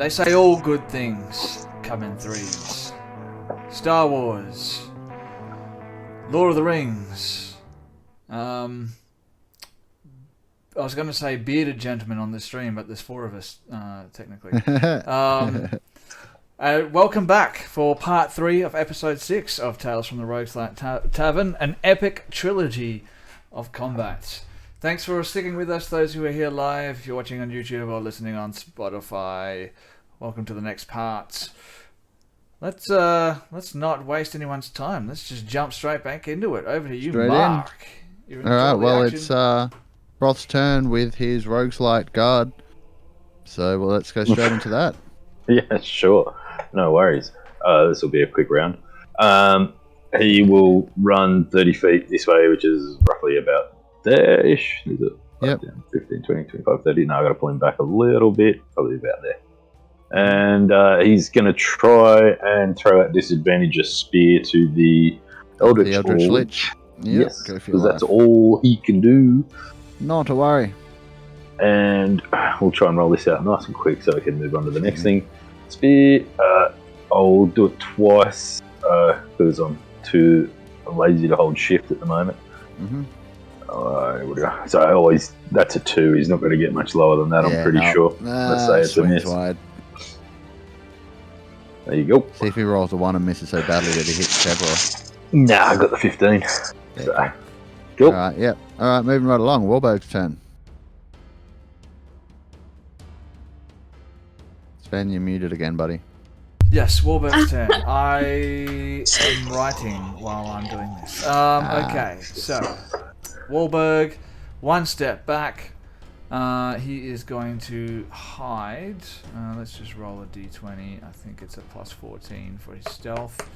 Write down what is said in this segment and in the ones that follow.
They say all good things come in threes. Star Wars, Lord of the Rings. I was going to say bearded gentlemen on this stream, but there's 4 of us, technically. Welcome back for part 3 of episode 6 of Tales from the Rogues-Light Tavern, an epic trilogy of combat. Thanks for sticking with us, those who are here live. If you're watching on YouTube or listening on Spotify, welcome to the next part. Let's not waste anyone's time. Let's just jump straight back into it. Over to you, Mark. All right, well, it's Roth's turn with his Rogues-Light guard. So, well, let's go straight into that. Yeah, sure. No worries. This will be a quick round. He will run 30 feet this way, which is roughly about there-ish. Is it? Yep. 15, 20, 25, 30. No, I've got to pull him back a little bit. Probably about there. And he's going to try and throw at disadvantage a spear to the Eldritch Lich. Yep, yes, because that's all he can do. Not to worry. And we'll try and roll this out nice and quick so we can move on to the next thing. Spear, I'll do it twice because I'm too lazy to hold shift at the moment. So that's a 2. He's not going to get much lower than that, I'm pretty sure. Let's say it's a miss. Wide. There you go. See if he rolls a 1 and misses so badly that he hits Trevor. Nah, I got the 15. So, cool. Alright, yep. Alright, moving right along. Warburg's turn. Sven, you're muted again, buddy. Yes, Warburg's turn. I am writing while I'm doing this. Okay, so Warburg, 1 step back. He is going to hide. Let's just roll a d20. I think it's a plus 14 for his stealth.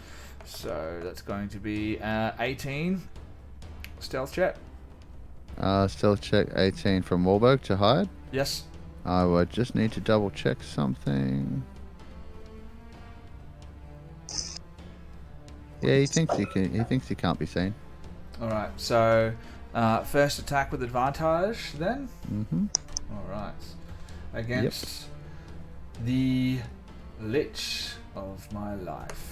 So that's going to be 18. Stealth check. Stealth check 18 from Warburg to hide. Yes. I would just need to double check something. Yeah, he thinks he can. He thinks he can't be seen. All right. So first attack with advantage, then. All right. Against the Lich of my life.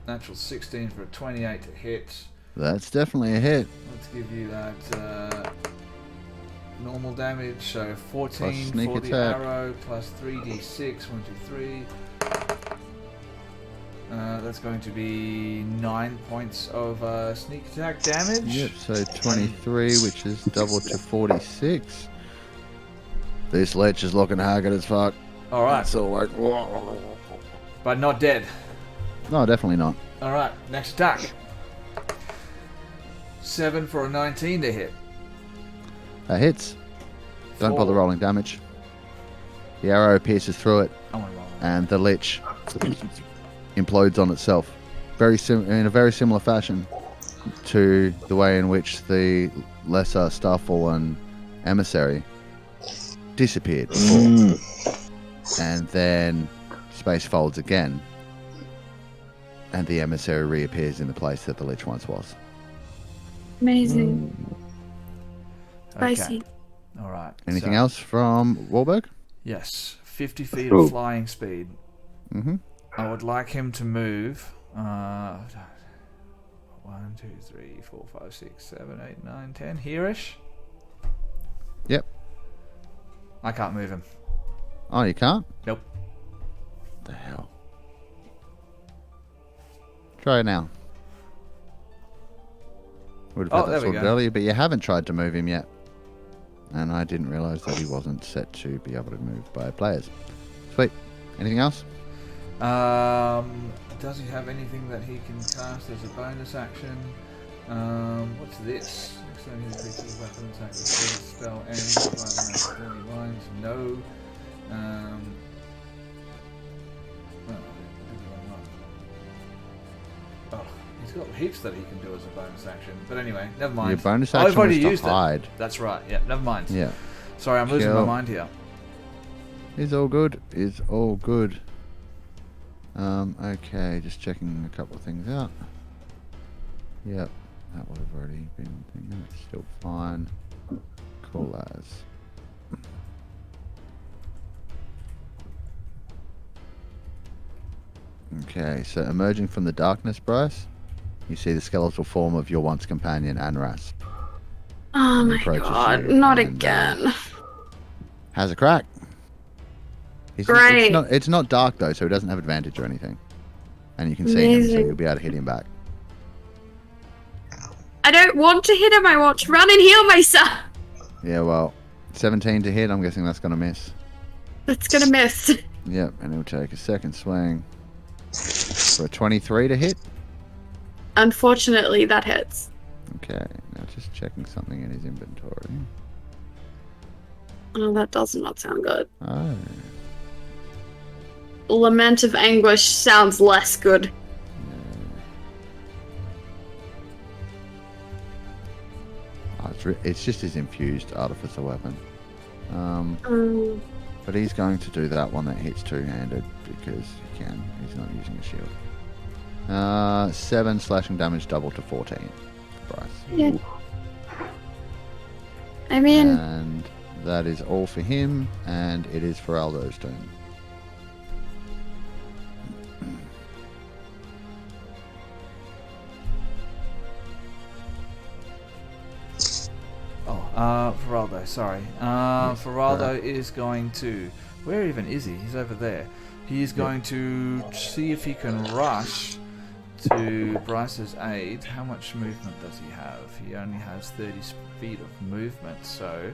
Natural 16 for a 28 to hit. That's definitely a hit. Let's give you that normal damage. So 14 plus for attack. the arrow, plus 3d6. 1, 2, 3. That's going to be 9 points of sneak attack damage. Yep, so 23, which is double to 46. This Lich is looking haggard as fuck. Alright. So like, but not dead. No, definitely not. Alright, next attack. 7 for a 19 to hit. That hits. Don't bother rolling damage. The arrow pierces through it, and the Lich implodes on itself. In a very similar fashion to the way in which the lesser Starfallen emissary disappeared before. And then space folds again, and the emissary reappears in the place that the Lich once was. Amazing. Spicy. Okay. All right. Anything else from Warburg? Yes. 50 feet of flying speed. Mm-hmm. I would like him to move 1, 2, 3, 4, 5, 6, 7, 8, 9, 10 here-ish. Yep. I can't move him. Oh, you can't? Nope. What the hell? Try it now. Would have had that sorted earlier, but you haven't tried to move him yet. And I didn't realise that he wasn't set to be able to move by players. Sweet. Anything else? Does he have anything that he can cast as a bonus action? What's this? Next time he increases weapon attack with spell ends rather than 40 lines. No. He's got heaps that he can do as a bonus action. But anyway, never mind. Your bonus action I've already was used to hide. it. That's right. Yeah, never mind. Yeah. Sorry, I'm losing my mind here. It's all good. It's all good. Okay, just checking a couple of things out. Yep, that would have already been. It's still fine. Cool as. Okay, so emerging from the darkness, Bryce, you see the skeletal form of your once companion, Anras. Oh He my approaches god, you not and, again. Has a crack. Great. It's not dark though, so he doesn't have advantage or anything. And you can see him, so Amazing. you'll be able to hit him back. I don't want to hit him, I want to run and heal myself. Yeah, well, 17 to hit, I'm guessing that's going to miss. That's gonna miss. Yep, and he'll take a second swing for a 23 to hit. Unfortunately, that hits. Okay, now just checking something in his inventory. Oh, that does not sound good. Oh. Lament of Anguish sounds less good. Oh, it's just his infused artificer weapon. But he's going to do that one that hits two-handed because he can. He's not using a shield. 7 slashing damage double to 14. Bryce. Yeah. I mean... And that is all for him, and it is for Aldo's turn. Feraldo, sorry. Feraldo is going to... Where even is he? He's over there. He's going to see if he can rush to Bryce's aid. How much movement does he have? He only has 30 feet of movement, so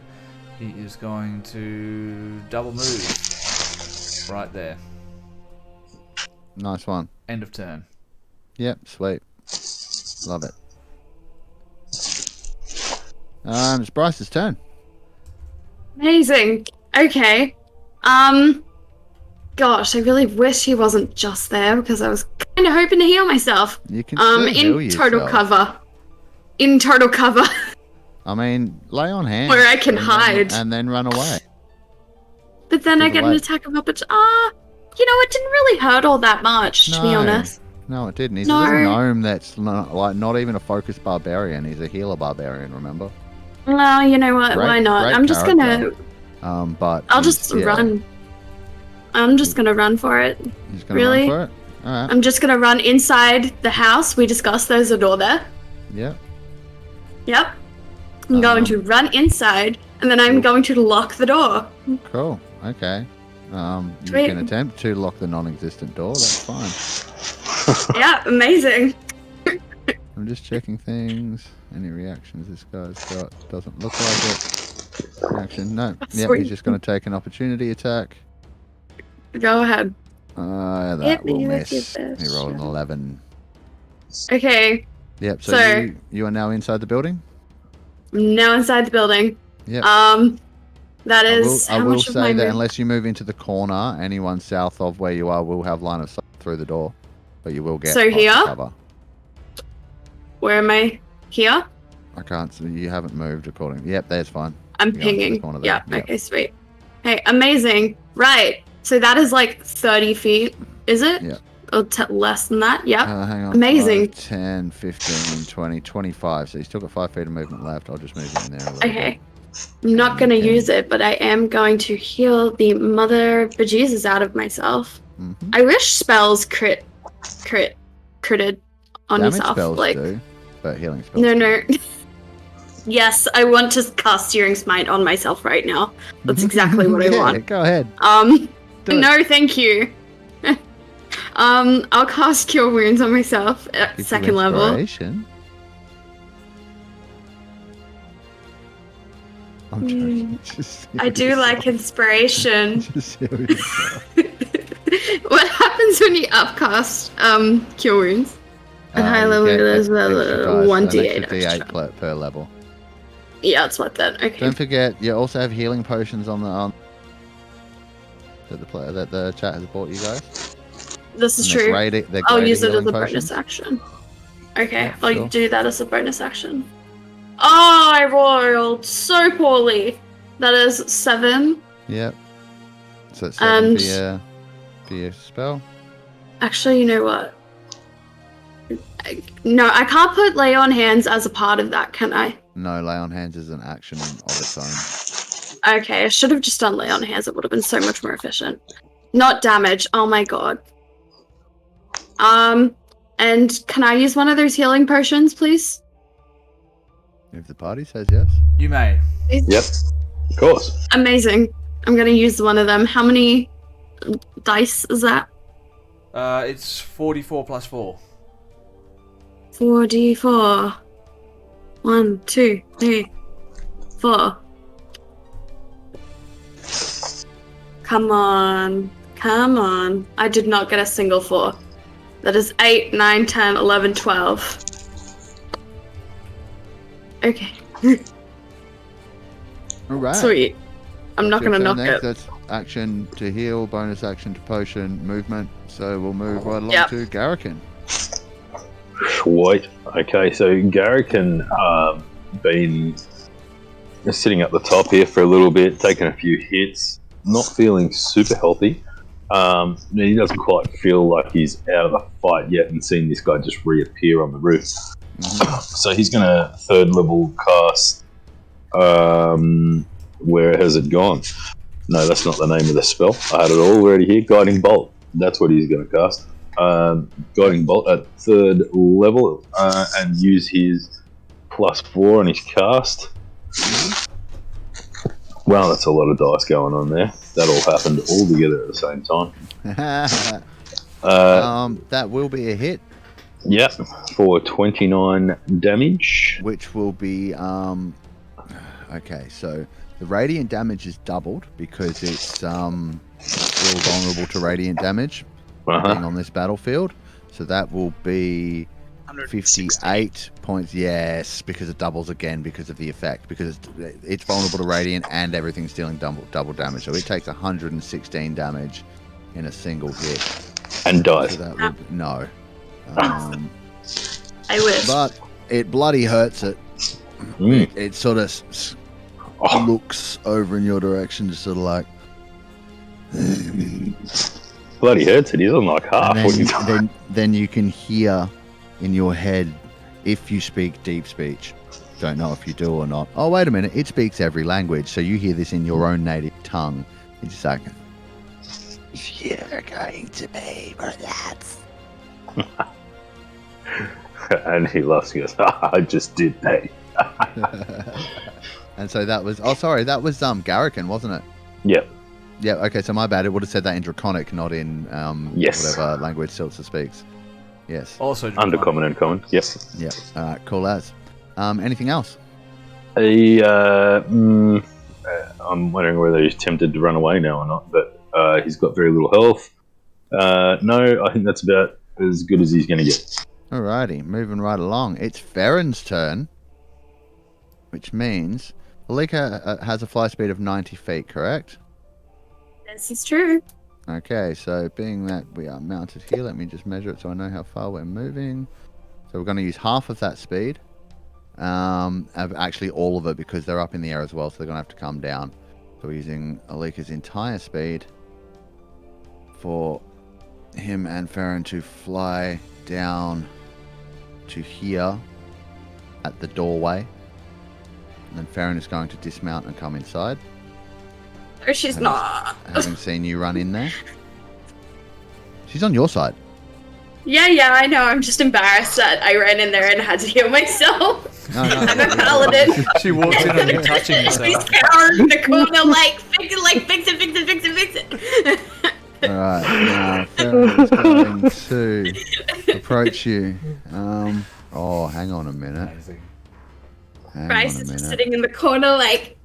he is going to double move right there. Nice one. End of turn. Yep, sweet. Love it. It's Bryce's turn. Amazing. Okay. Gosh, I really wish he wasn't just there because I was kind of hoping to heal myself. You can still heal in total yourself. cover. In total cover. I mean, lay on hands. Where I can hide. And then run away. But then I Give get away. an attack of opportunity. It didn't really hurt all that much, to be honest. No, it didn't. He's No. a little gnome that's not even a focused barbarian. He's a healer barbarian, remember? Well, you know what? Why not? great I'm just character. gonna... But I'll just run. I'm just gonna run for it. You're just gonna Really? run for it? Alright. I'm just gonna run inside the house. We discussed there's a door there. Yep. Yep. I'm going to run inside, and then I'm going to lock the door. Cool. Okay. You Sweet. can attempt to lock the non-existent door. That's fine. Yeah, amazing. I'm just checking things. Any reactions this guy's got? Doesn't look like it. Reaction? No. Yep, Sweet. he's just going to take an opportunity attack. Go ahead. That Hit me will with miss. your He best rolled an shot. 11. Okay, Yep, so So- you are now inside the building? I'm now inside the building. Yep. That is I how will much of say my that move? unless you move into the corner, anyone south of where you are will have line of sight through the door. But you will get So past the here? cover. Where am I? Here? I can't see. You haven't moved according. Yep, there's fine. I'm You go into the pinging. corner there. Yeah, Yep. okay, sweet. Hey, amazing. Right. So that is like 30 feet, is it? Yeah. Or less than that? Yeah. Hang on. Amazing. 5, 10, 15, 20, 25. So you still got 5 feet of movement left. I'll just move you in there a little Okay. I'm not going to Okay. use it, but I am going to heal the mother bejesus out of myself. bit. Mm-hmm. I wish spells critted on Damage yourself. spells Like, do, but healing spells. no. Yes, I want to cast Searing Smite on myself right now. That's exactly what I Yeah, want. Go ahead. Do it. No, thank you. I'll cast Cure Wounds on myself at Gives you second level. inspiration. I'm joking. Just I do heal like yourself. inspiration. Just heal yourself. What happens when you upcast Cure Wounds? At high You level, get there's extra dice, so 1d8 an extra extra. D8 per level. Yeah, it's what that. Okay. Don't forget, you also have healing potions on that the chat has bought you guys. This is And they're true. great- they're I'll great use it as healing a bonus potions. action. Okay, Yeah, I'll sure. do that as a bonus action. Oh, I rolled so poorly. That is 7. Yep. So it's 7 And- for your spell. Actually, you know what? No, I can't put lay on hands as a part of that, can I? No, lay on hands is an action of its own. Okay, I should have just done lay on hands. It would have been so much more efficient. Not damage. Oh my god. And can I use one of those healing potions, please? If the party says yes. You may. Yep, of course. Amazing. I'm gonna use one of them. How many dice is that? It's 44 plus 4. 4d4. 1, 2, 3, 4. Come on. Come on. I did not get a single 4. That is 8, 9, 10, 11, 12. Okay. All right. Sweet. I'm not Your gonna turn knock next. it. That's action to heal, bonus action to potion, movement. So we'll move right along Yep. to Garrican. Sweet. Okay, so Garrican been sitting up the top here for a little bit, taking a few hits, not feeling super healthy. He doesn't quite feel like he's out of the fight yet, and seeing this guy just reappear on the roof. So he's going to third level cast. Where has it gone? No, that's not the name of the spell. I had it already here. Guiding Bolt. That's what he's going to cast. Guiding Bolt at third level, and use his +4 on his cast. Wow, that's a lot of dice going on there. That all happened all together at the same time. That will be a hit. Yep, for 29 damage. Which will be okay, so the radiant damage is doubled because it's still vulnerable to radiant damage being on this battlefield. So that will be 58 points. Yes, because it doubles again because of the effect, because it's vulnerable to radiant and everything's dealing double damage. So it takes 116 damage in a single hit. And dies. So that would no. I wish. But it bloody hurts it. It sort of looks over in your direction, just sort of like. Bloody hurts it. He's on like half. Then you can hear in your head, if you speak deep speech. Don't know if you do or not. Oh, wait a minute. It speaks every language, so you hear this in your own native tongue. It's just like, you're going to be relaxed. And he laughs and goes, I just did that. And so that was Garrican, wasn't it? Yep. Yeah, okay, so my bad. It would have said that in Draconic, not in whatever language Silsa speaks. Yes. Also Undercommon and common. Yep. Yep. Cool as. Anything else? I'm wondering whether he's tempted to run away now or not, but he's got very little health. No, I think that's about as good as he's going to get. Alrighty, moving right along. It's Farron's turn, which means Alika has a fly speed of 90 feet, correct? This is true. Okay, so being that we are mounted here, let me just measure it so I know how far we're moving. So we're going to use half of that speed. Actually all of it, because they're up in the air as well, so they're going to have to come down. So we're using Alika's entire speed for him and Farron to fly down to here at the doorway. And then Farron is going to dismount and come inside. Or she's not. Having seen you run in there. She's on your side. Yeah, I know. I'm just embarrassed that I ran in there and had to heal myself. No, I'm a paladin. She walks in and you're touching She's herself. cowered in the corner, like, fix it. Alright, now Farron is going to approach you. Hang on a minute. Bryce is just sitting in the corner, like,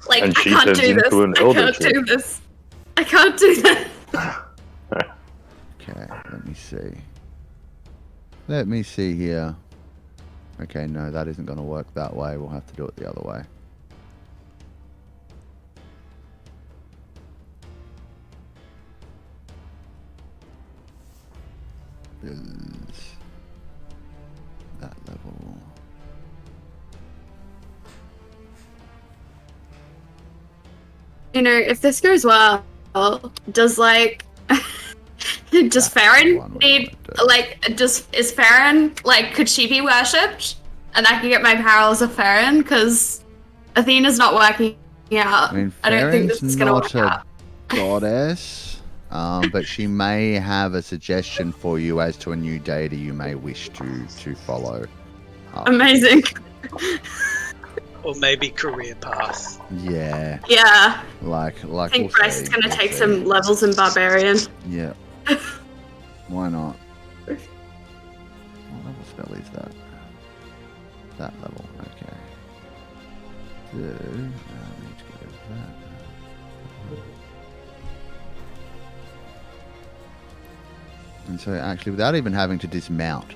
like, And I she can't turns do this. into an I elder can't tree. do this. I can't do that. Okay, let me see. Let me see here. Okay, no, that isn't going to work that way. We'll have to do it the other way. Is that level? You know, if this goes well, does does Farron need, is Farron, could she be worshipped? And I can get my powers of Farron? Because Athena's not working out. I mean, I don't think this is going to work out. Goddess. but she may have a suggestion for you as to a new deity you may wish to follow. Amazing. Or maybe career path. Yeah. Yeah. Like. I think we'll Bryce see, is gonna we'll take see. some levels in Barbarian. Yeah. Why not? What level spell is that? That level. Okay. So, I need to get rid of that. And so, actually, without even having to dismount,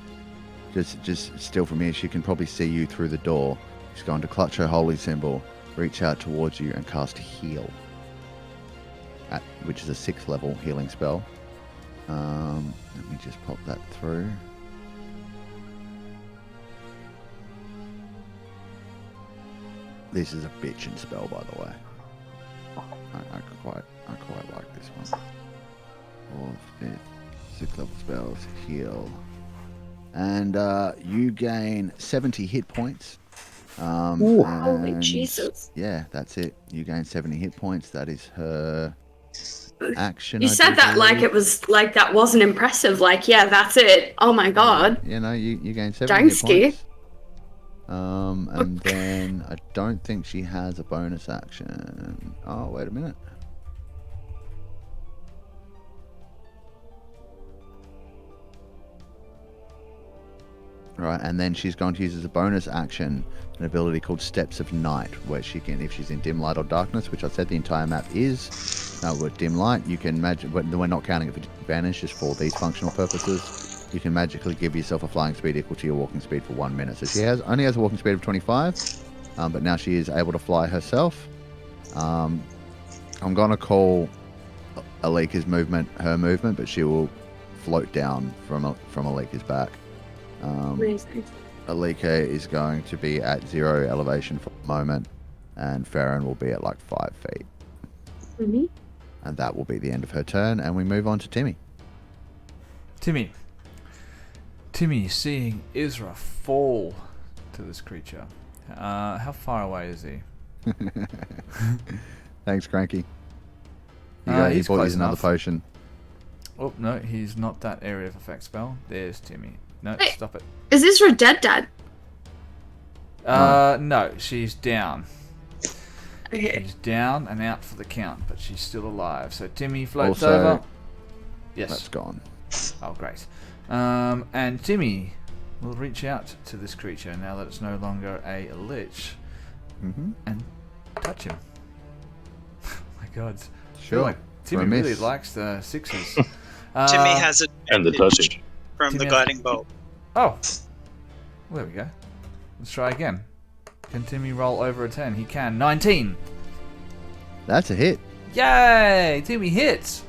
just still from here, she can probably see you through the door. She's going to clutch her holy symbol, reach out towards you, and cast Heal, which is a 6th level healing spell. Let me just pop that through. This is a bitchin' spell, by the way. I quite like this one. 4th, 5th, 6th level spells, heal. And you gain 70 hit points. Holy Jesus. Yeah, that's it. You gain 70 hit points. That is her action. You said that like it was like that wasn't impressive. Like, yeah, that's it. Oh my god. You know, you gain 70 hit Dangsky. points. And then I don't think she has a bonus action. Oh, wait a minute. Right, and then she's going to use as a bonus action an ability called Steps of Night, where she can, if she's in dim light or darkness, which I said the entire map is, with dim light, you can imagine, we're not counting it for disadvantage, just for these functional purposes, you can magically give yourself a flying speed equal to your walking speed for 1 minute. So she only has a walking speed of 25, but now she is able to fly herself. I'm going to call Alika's movement her movement, but she will float down from Alika's back. Amazing. Alika is going to be at 0 elevation for the moment, and Farron will be at like 5 feet. Mm-hmm. And that will be the end of her turn, and we move on to Timmy. Timmy, seeing Isra fall to this creature, how far away is he? Thanks, Cranky. He He's bought close you another enough. potion. Oh, no, he's not that area of effect spell. There's Timmy. No, Wait. stop it. Is this for dead dad? No, she's down. Okay. She's down and out for the count, but she's still alive. So Timmy floats Also, over. Yes. That's gone. Oh, great. And Timmy will reach out to this creature now that it's no longer a lich Mm-hmm. and touch him. Oh my god. I feel Sure. like Timmy For a really miss. likes the sixes. Timmy has And the advantage touching. from the Timmy has- guiding bolt. Oh. There we go. Let's try again. Can Timmy roll over a 10? He can. 19! That's a hit. Yay! Timmy hits!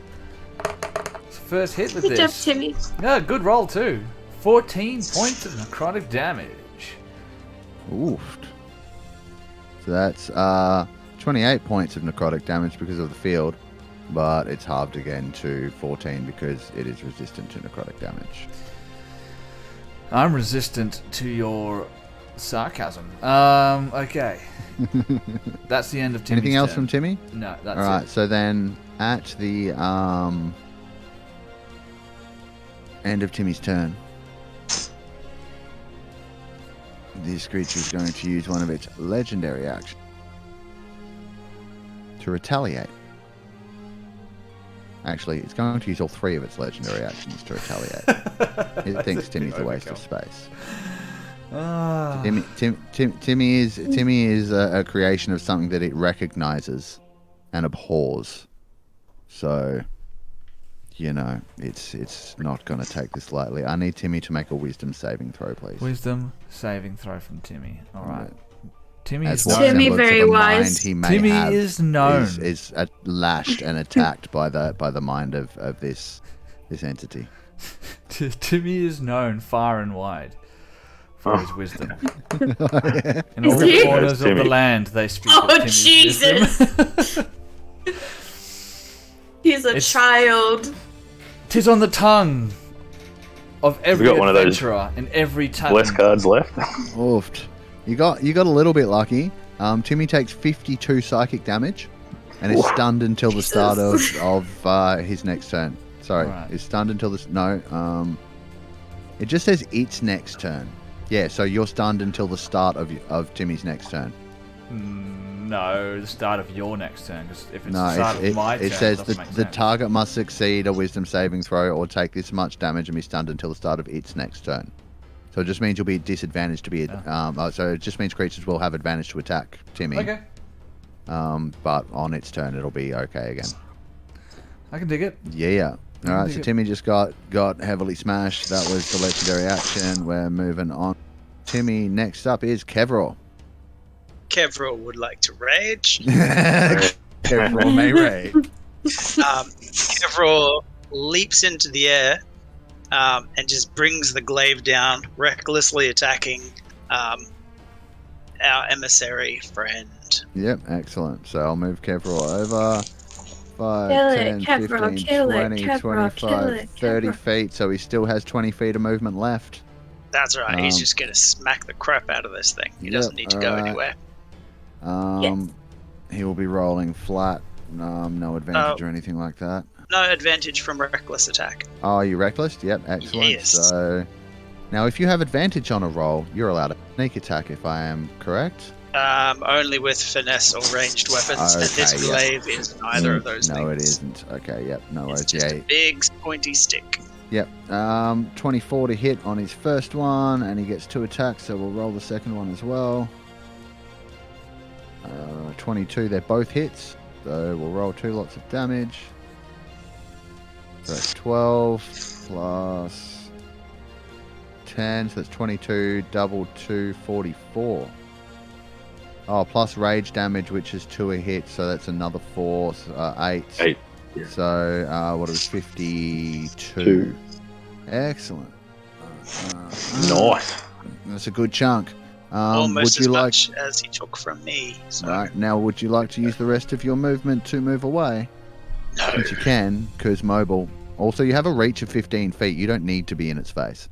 It's the first hit with Good job, this. Timmy. Yeah, good roll too. 14 points of necrotic damage. Oof. So that's 28 points of necrotic damage because of the field, but it's halved again to 14 because it is resistant to necrotic damage. I'm resistant to your sarcasm. Okay. That's the end of Timmy's Anything else turn. from Timmy? No, that's All right. it. So then, at the end of Timmy's turn, this creature is going to use one of its legendary actions to retaliate. Actually, it's going to use all 3 of its legendary actions to retaliate. It thinks Timmy's a waste of space. Ah. Timmy is a creation of something that it recognizes and abhors. So, you know, it's not going to take this lightly. I need Timmy to make a wisdom saving throw, please. Wisdom saving throw from Timmy. All right. Timmy As is what Timmy semblance very of a wise. mind he may Timmy have is known. is lashed and attacked by the mind of this entity. Timmy is known far and wide for his wisdom. In Is all he? corners of the Timmy. land, they speak Oh, of Timmy's Jesus. wisdom. He's a It's- child. 'Tis on the tongue of every got one of those adventurer in every tavern. Less cards left. Oofed. You got a little bit lucky. Timmy takes 52 psychic damage. and is stunned until the start Jesus. of his next turn. Sorry, Alright. is stunned until this. No, it just says its next turn. Yeah, so you're stunned until the start of Timmy's next turn. No, the start of your next turn. Because if it's No, the start of my turn, it says it doesn't make the sense. target must succeed a wisdom saving throw or take this much damage and be stunned until the start of its next turn. So it just means you'll be disadvantaged to be. So it just means creatures will have advantage to attack Timmy. Okay, But on its turn, it'll be okay again. I can dig it. Yeah. All right. So dig it. Timmy just got heavily smashed. That was the legendary action. We're moving on. Timmy, next up is Kevril. Kevril would like to rage. Kevril may raid. Kevril leaps into the air and just brings the glaive down, recklessly attacking our emissary friend. Yep, excellent. So I'll move Kevril over. 5, Kill it, 10, Kevril, 15, kill it, 20, Kevril, 25, kill it, 30 Kevril. feet. So he still has 20 feet of movement left. That's right. He's Um, just going to smack the crap out of this thing. He doesn't need to go alright. anywhere. He will be rolling flat. No advantage or anything like that. No advantage from reckless attack. Oh, are you reckless? Yep, excellent. Yes. So now if you have advantage on a roll, you're allowed a sneak attack if I am correct. Only with finesse or ranged weapons, and this Okay, yeah. glaive is neither of those No, it things. isn't. Okay, yep, no It's worries. just Yeah. a big pointy stick. Yep. 24 to hit on his first one, and he gets 2 attacks, so we'll roll the second one as well. 22, they're both hits, so we'll roll 2 lots of damage. So that's 12 plus 10, so that's 22, double 2, 44. Oh, plus rage damage, which is 2 a hit, so that's another 4, so, 8. 8. Yeah. So, what was 52? 2. Excellent. Nice. That's a good chunk. Almost would you as like? much as he took from me. So. Right now, would you like to use the rest of your movement to move away? No. Since you can, because mobile. Also, you have a reach of 15 feet. You don't need to be in its face.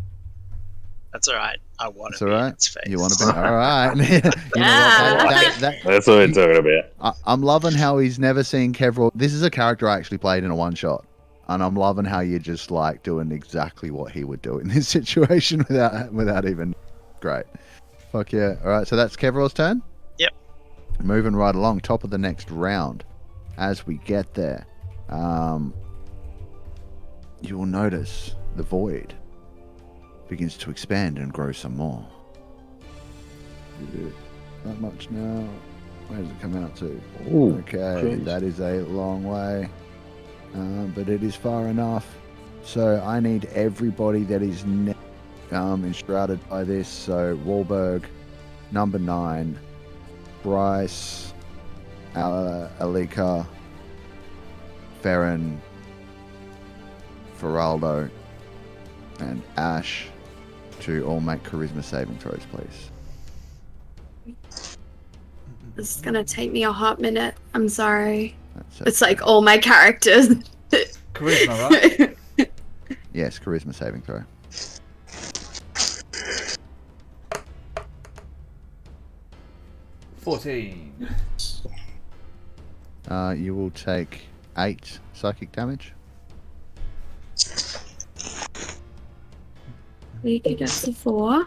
That's alright. I want It's to be all right. in its face. You want to be all right? You know what, that- That's what we're talking about. I'm loving how he's never seen Kevril. This is a character I actually played in a one-shot. And I'm loving how you're just like doing exactly what he would do in this situation without even. Great. Fuck yeah. All right, so that's Kevril's turn? Yep. Moving right along, top of the next round. As we get there, you will notice the void begins to expand and grow some more. Not much now. Where does it come out to? Ooh, Okay, geez. that is a long way. But it is far enough. So I need everybody that is enshrouded by this. So Wahlberg, number 9, Bryce, Alika, Farron, Feraldo, and Ash to all make charisma saving throws, please. This is gonna take me a hot minute. I'm sorry. That's it. It's like all my characters. Charisma, right? Yes, charisma saving throw. $14. You will take 8 psychic damage. We could get to 4.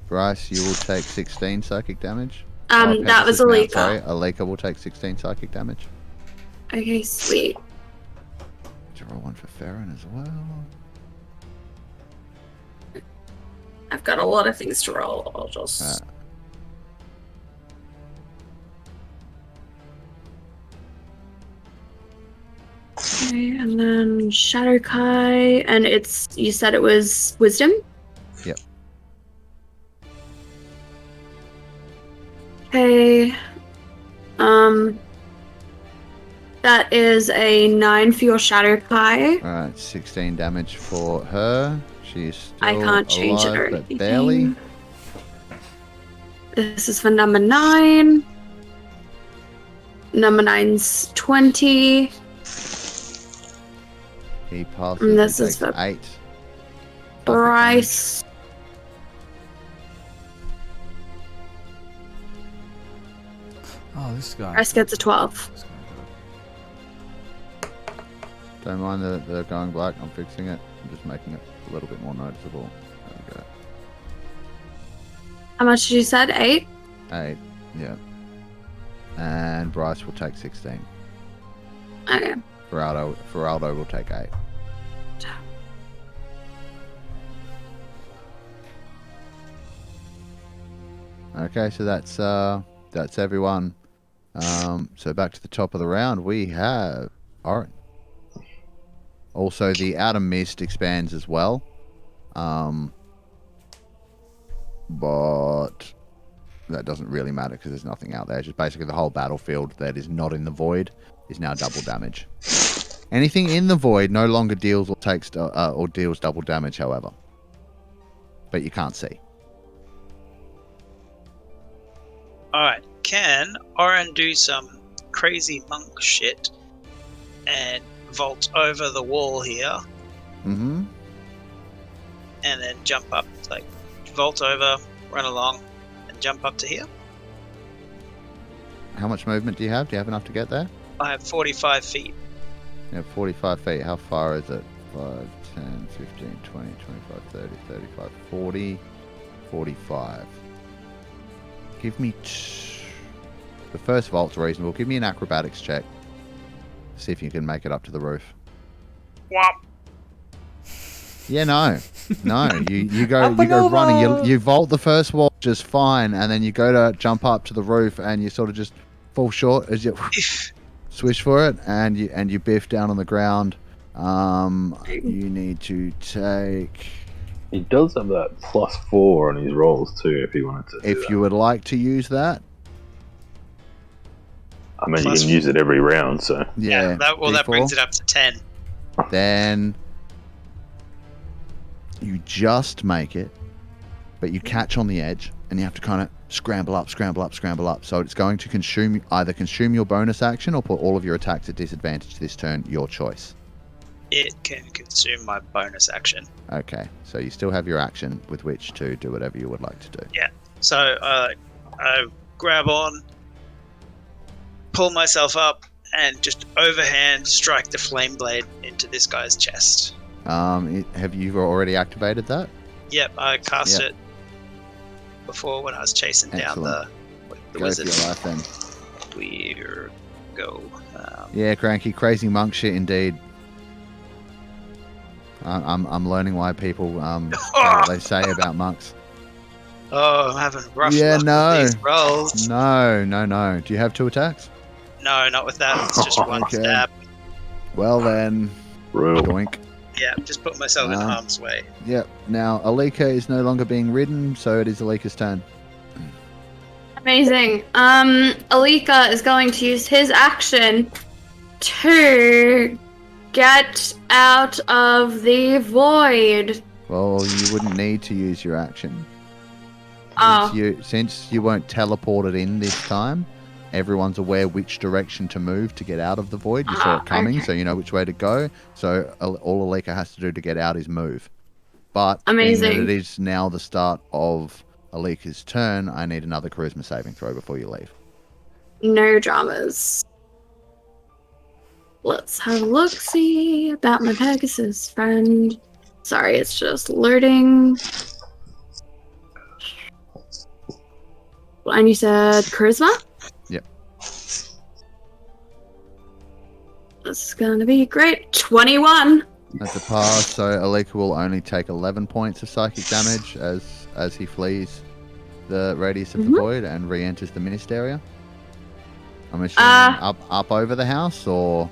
Bryce, you will take 16 psychic damage. That was Pegasus now, Alika. Sorry, Alika will take 16 psychic damage. Okay, sweet. Did you roll one for Farron as well? I've got a lot of things to roll. I'll just. Okay, and then Shadow Kai, and it's. You said it was Wisdom? Yep. Okay. That is a 9 for your Shadow Kai. Alright, 16 damage for her. She is still I can't change it alive, or but anything. barely. This is for number 9. Number 9's 20. He passes. And this he is takes for 8. Bryce. Oh, this guy. Bryce gets a 12. This guy Don't mind the going black. I'm fixing it. I'm just making it a little bit more noticeable. There we go. How much did you said? 8? 8, yeah. And Bryce will take 16. Okay. Feraldo will take 8. Okay, so that's everyone. So back to the top of the round, we have Oren. Also, the outer mist expands as well, but that doesn't really matter because there's nothing out there. Just basically the whole battlefield that is not in the void is now double damage. Anything in the void no longer deals or takes or deals double damage, however, but you can't see. Alright, can Oren do some crazy monk shit and vault over the wall here? Mm-hmm. And then jump up, like, vault over, run along, and jump up to here? How much movement do you have? Do you have enough to get there? I have 45 feet. You have 45 feet. How far is it? 5, 10, 15, 20, 25, 30, 35, 40, 45. Give me... The first vault's reasonable. Give me an acrobatics check. See if you can make it up to the roof. Whop. Yeah, no. You go running. You vault the first wall just fine, and then you go to jump up to the roof, and you sort of just fall short as you swish for it, and you biff down on the ground. You need to take... He does have that +4 on his rolls too, if he wanted to. If you would like to use that. I mean, you can use it every round, so. Yeah. That brings it up to 10. Then you just make it, but you catch on the edge, and you have to kind of scramble up. So it's going to consume your bonus action or put all of your attacks at disadvantage this turn, your choice. It can consume my bonus action. Okay, so you still have your action with which to do whatever you would like to do. Yeah. So I grab on, pull myself up, and just overhand strike the flame blade into this guy's chest. Have you already activated that? Yep, I cast it before when I was chasing down the wizard. Go for your life then. We're go. Yeah, Cranky, crazy monk shit indeed. I'm learning why people say what they say about monks. Oh, I'm having rough luck with these rolls. No. Do you have 2 attacks? No, not with that. It's just one stab. Well then, doink. Yeah, just put myself in harm's way. Yep. Now Alika is no longer being ridden, so it is Alika's turn. Amazing. Alika is going to use his action to get out of the void. Well, you wouldn't need to use your action. Oh. Since you weren't teleported in this time, everyone's aware which direction to move to get out of the void. You saw it coming, okay. So you know which way to go. So all Alika has to do to get out is move. But amazing. It is now the start of Alika's turn. I need another charisma saving throw before you leave. No dramas. Let's have a look-see about my Pegasus friend. Sorry, it's just loading. And you said charisma? Yep. This is going to be great. 21. That's a pass, so Alika will only take 11 points of psychic damage as he flees the radius of the void and re-enters the mist area. I'm assuming up over the house or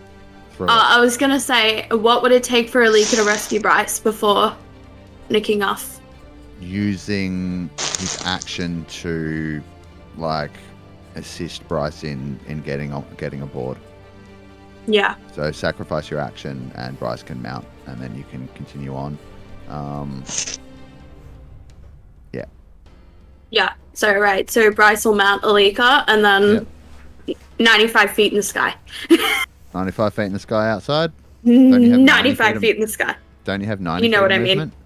through I was going to say, what would it take for Alika to rescue Bryce before nicking off? Using his action to assist Bryce in getting aboard. Yeah. So sacrifice your action and Bryce can mount and then you can continue on. Yeah. So Bryce will mount Alika and then 95 feet in the sky. 95 feet in the sky outside? 95 feet in the sky. Don't you have 90 You know feet what I movement? mean.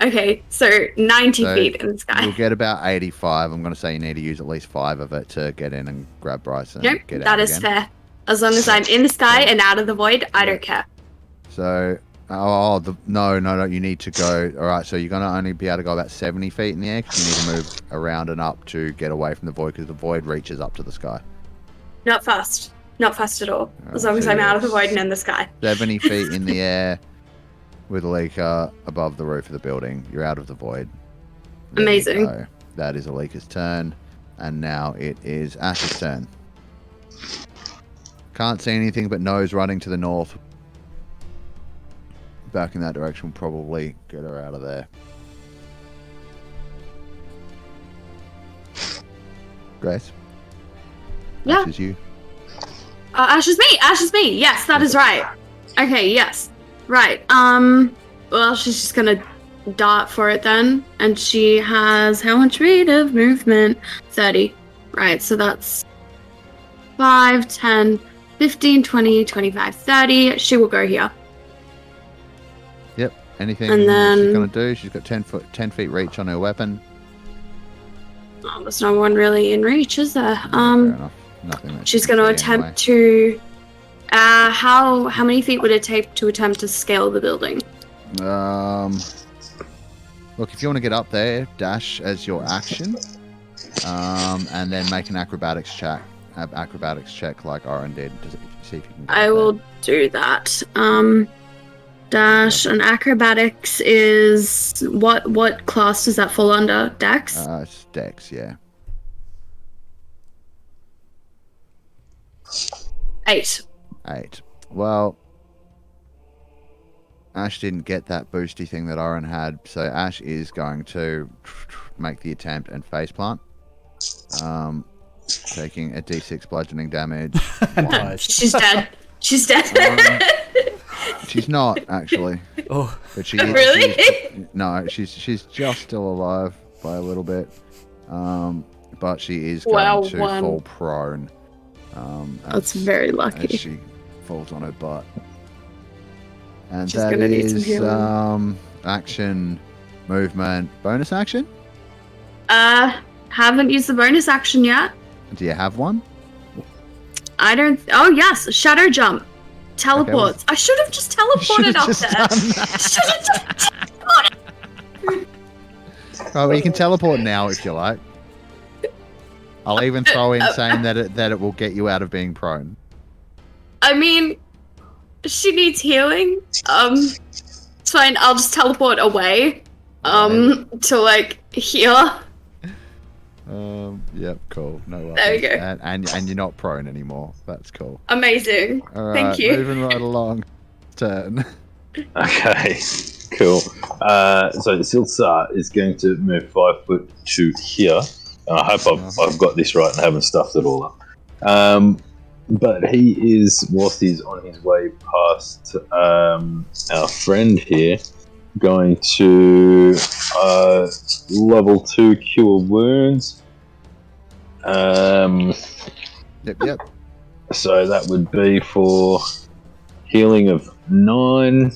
Okay, so 90 feet in the sky. You'll get about 85. I'm going to say you need to use at least 5 of it to get in and grab Bryce and get out that is again. fair. As long as I'm in the sky and out of the void, I don't care. So, no, you need to go. All right, so you're going to only be able to go about 70 feet in the air because you need to move around and up to get away from the void because the void reaches up to the sky. Not fast. Not fast at all. As long as I'm out of the void and in the sky. 70 feet in the air with Alika above the roof of the building. You're out of the void. There Amazing. you go. That is Alika's turn. And now it is Ash's turn. Can't see anything but nose running to the north. Back in that direction will probably get her out of there. Grace? Yeah. Ash is you. Ash is me! Ash is me! Yes, that is right. Okay, yes. Right. Well, she's just gonna dart for it then. And she has how much rate of movement? 30. Right, so that's 5, 10, 15, 20, 25, 30. She will go here. Yep. Anything And then- she's gonna do? She's got 10 feet reach on her weapon. Oh, there's no one really in reach, is there? Fair enough. Nothing. That She's she can going to see anyway. attempt to. How many feet would it take to attempt to scale the building? Look, if you want to get up there, dash as your action, and then make an acrobatics check. Acrobatics check like Oren did to see if you can. Get I up will do that. Dash and acrobatics is what class does that fall under? Dex? There. It's Dex, yeah. 8. 8. Well, Ash didn't get that boosty thing that Oren had, so Ash is going to make the attempt and faceplant. Taking a d6 bludgeoning damage. Nice. She's dead. She's dead. She's not actually, Oh, but she Really? no, she's just still alive by a little bit, but she is going Wow, to one. fall prone. That's very as lucky. she falls on her butt. And She's that gonna need some is healing. action, movement, bonus action. Haven't used the bonus action yet. Do you have one? I don't. Oh yes, shadow jump, teleports. I should have just teleported Should've up just there. done that. Should have just. Oh, well, you can teleport now if you like. I'll even throw in saying that it will get you out of being prone. I mean, she needs healing. It's fine. I'll just teleport away. To like heal. Yep, cool. No worries. There we go. And you're not prone anymore. That's cool. Amazing. All right, Thank you. Moving right along. Turn. Okay, cool. So Silsar is going to move 5 foot to here. And I hope I've got this right and haven't stuffed it all up. But he is, whilst he's on his way past our friend here, going to level 2 cure wounds. Yep. So that would be for healing of 9.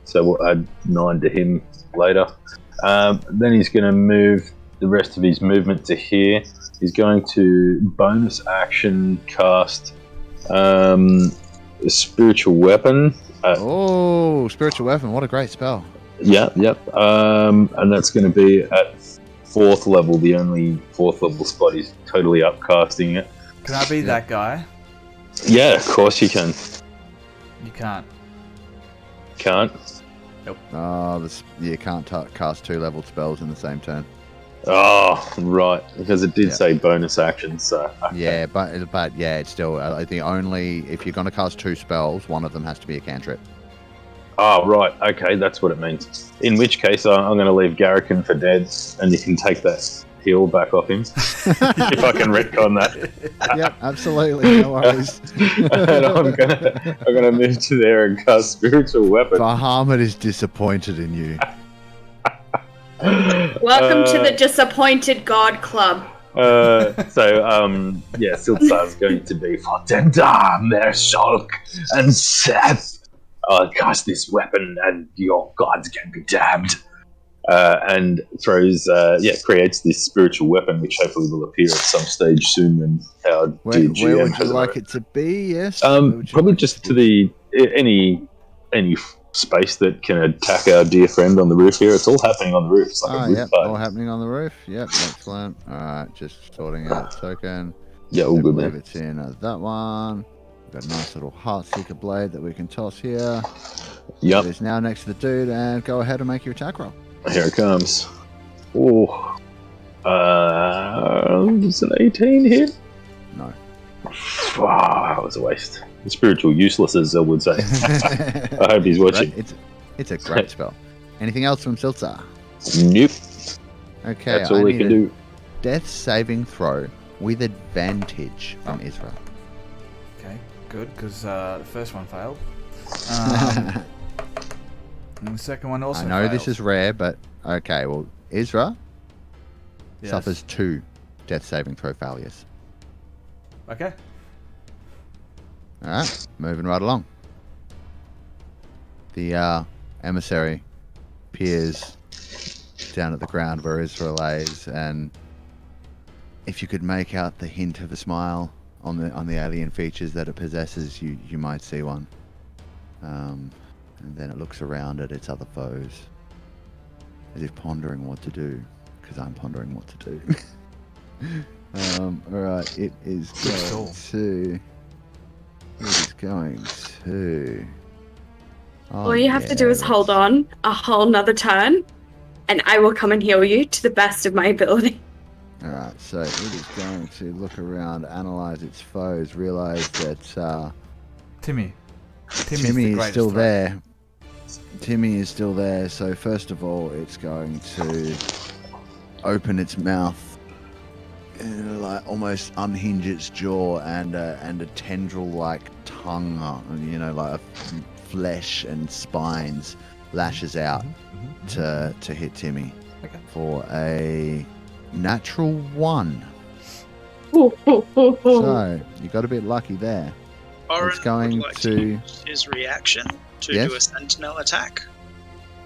So we'll add 9 to him later. Then he's going to move the rest of his movement to here. He's going to bonus action cast a spiritual weapon. Spiritual weapon. What a great spell. Yep. And that's going to be at 4th level, the only 4th level spot. He's totally upcasting it. can I be that guy? Yeah, of course you can. You can't. Can't? You can't cast 2-level spells in the same turn. Oh, right. Because it did say bonus action, so... Okay. Yeah, but yeah, it's still the only... If you're going to cast 2 spells, one of them has to be a cantrip. Oh, right. Okay, that's what it means. In which case, I'm going to leave Garrican for dead, and you can take that heal back off him. If I can retcon that. Yep, absolutely. No worries. And I'm gonna move to there and cast spiritual weapon. Bahamut is disappointed in you. Welcome to the Disappointed God Club. Silsar's going to be for Tendar, Mershulk, and Seth. I'll cast this weapon, and your gods can be damned. And throws, creates this spiritual weapon, which hopefully will appear at some stage soon. When our Where would you has like it to be? Yes. probably just to any any space that can attack our dear friend on the roof here? It's all happening on the roof. It's like a roof yep, party. all happening on the roof. Yep, excellent. All right, just sorting out token. Yeah, all I good, believe man. it's in that one. We've got a nice little Heartseeker blade that we can toss here. Yep. It is now next to the dude, and go ahead and make your attack roll. Here it comes. Oh. Does an 18 hit? No. That was a waste. Spiritual useless, as I would say. I hope he's watching. It's a great spell. Anything else from Silza? Nope. Okay, That's all he can do. Death saving throw with advantage from Isra. Okay, good, because the first one failed. And the second one also I know failed. this is rare, but okay, well, Isra suffers 2 death saving throw failures. Okay. Alright, moving right along. The emissary peers down at the ground where Isra lays, and if you could make out the hint of a smile on the alien features that it possesses, you might see one. And then it looks around at its other foes, as if pondering what to do, because I'm pondering what to do. Alright, it is going to... All you have to do is hold on a whole nother turn, and I will come and heal you to the best of my ability. Alright, so it is going to look around, analyze its foes, realize that Timmy is still there. Timmy is still there, so first of all, it's going to open its mouth, and like almost unhinge its jaw, and a tendril-like tongue, like flesh and spines lashes out to hit Timmy for a natural 1. So you got a bit lucky there. Oren It's going would like to use his reaction to Yes? do a sentinel attack.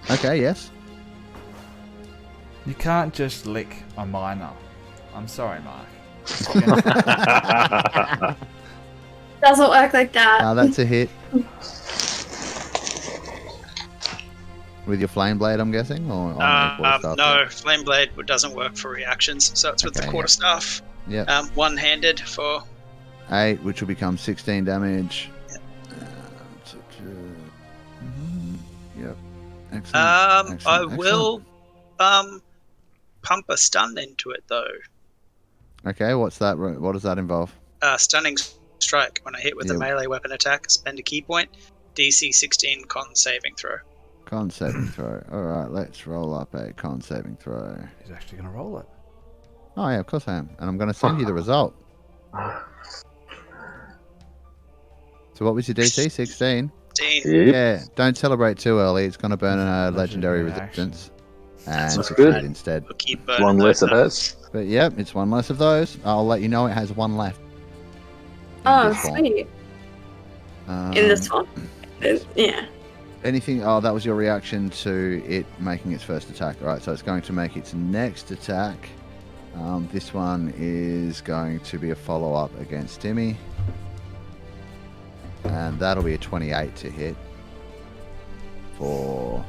Okay, yes. You can't just lick a minor. I'm sorry, Mark. Doesn't work like that. That's a hit. With your flame blade, I'm guessing, or on the quarterstaff? No, flame blade doesn't work for reactions, so it's with the Okay, quarterstaff. Yep. One-handed for 8, which will become 16 damage. Yep. Excellent. I will pump a stun into it though. Okay, what's that? What does that involve? Stunning strike. When I hit with a melee weapon attack, spend a key point. DC 16 con saving throw. Con saving throw. Alright, let's roll up a con saving throw. He's actually going to roll it. Oh yeah, of course I am. And I'm going to send you the result. So what was your DC? 16? Yeah, don't celebrate too early. It's going to burn a legendary resistance. And That's succeed good. instead. We'll keep burning One less those it has. But yep, it's one less of those. I'll let you know it has 1 left. Oh, this form. sweet. In this one? Yeah. Anything? Oh, that was your reaction to it making its first attack. All right, so it's going to make its next attack. This one is going to be a follow-up against Timmy. And that'll be a 28 to hit. For...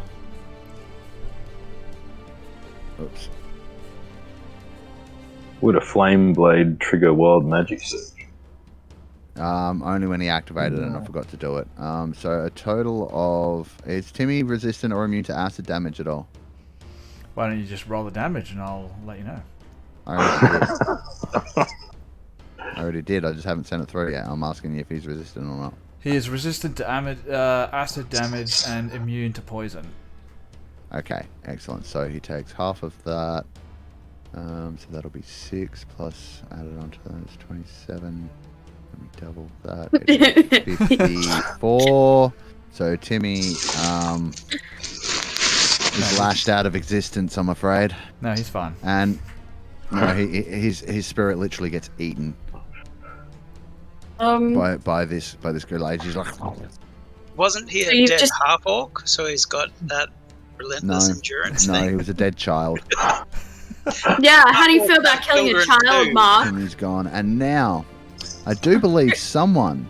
Oops. Would a flame blade trigger wild magic surge? Only when he activated it, and I forgot to do it. So a total of... Is Timmy resistant or immune to acid damage at all? Why don't you just roll the damage and I'll let you know. I already did. I just haven't sent it through yet. I'm asking you if he's resistant or not. He is resistant to acid damage and immune to poison. Okay, excellent. So he takes half of that. So that'll be 6 plus added onto that is 27. Let me double that. It's 54. So Timmy is lashed out of existence, I'm afraid. No, he's fine. And no, his spirit literally gets eaten by this good lady. He's like, Wasn't he So a you dead just- half-orc? So he's got that relentless endurance no, thing. he was a dead child. Yeah, how do you feel about killing a Children child, do. Mark? Timmy's gone, and now I do believe someone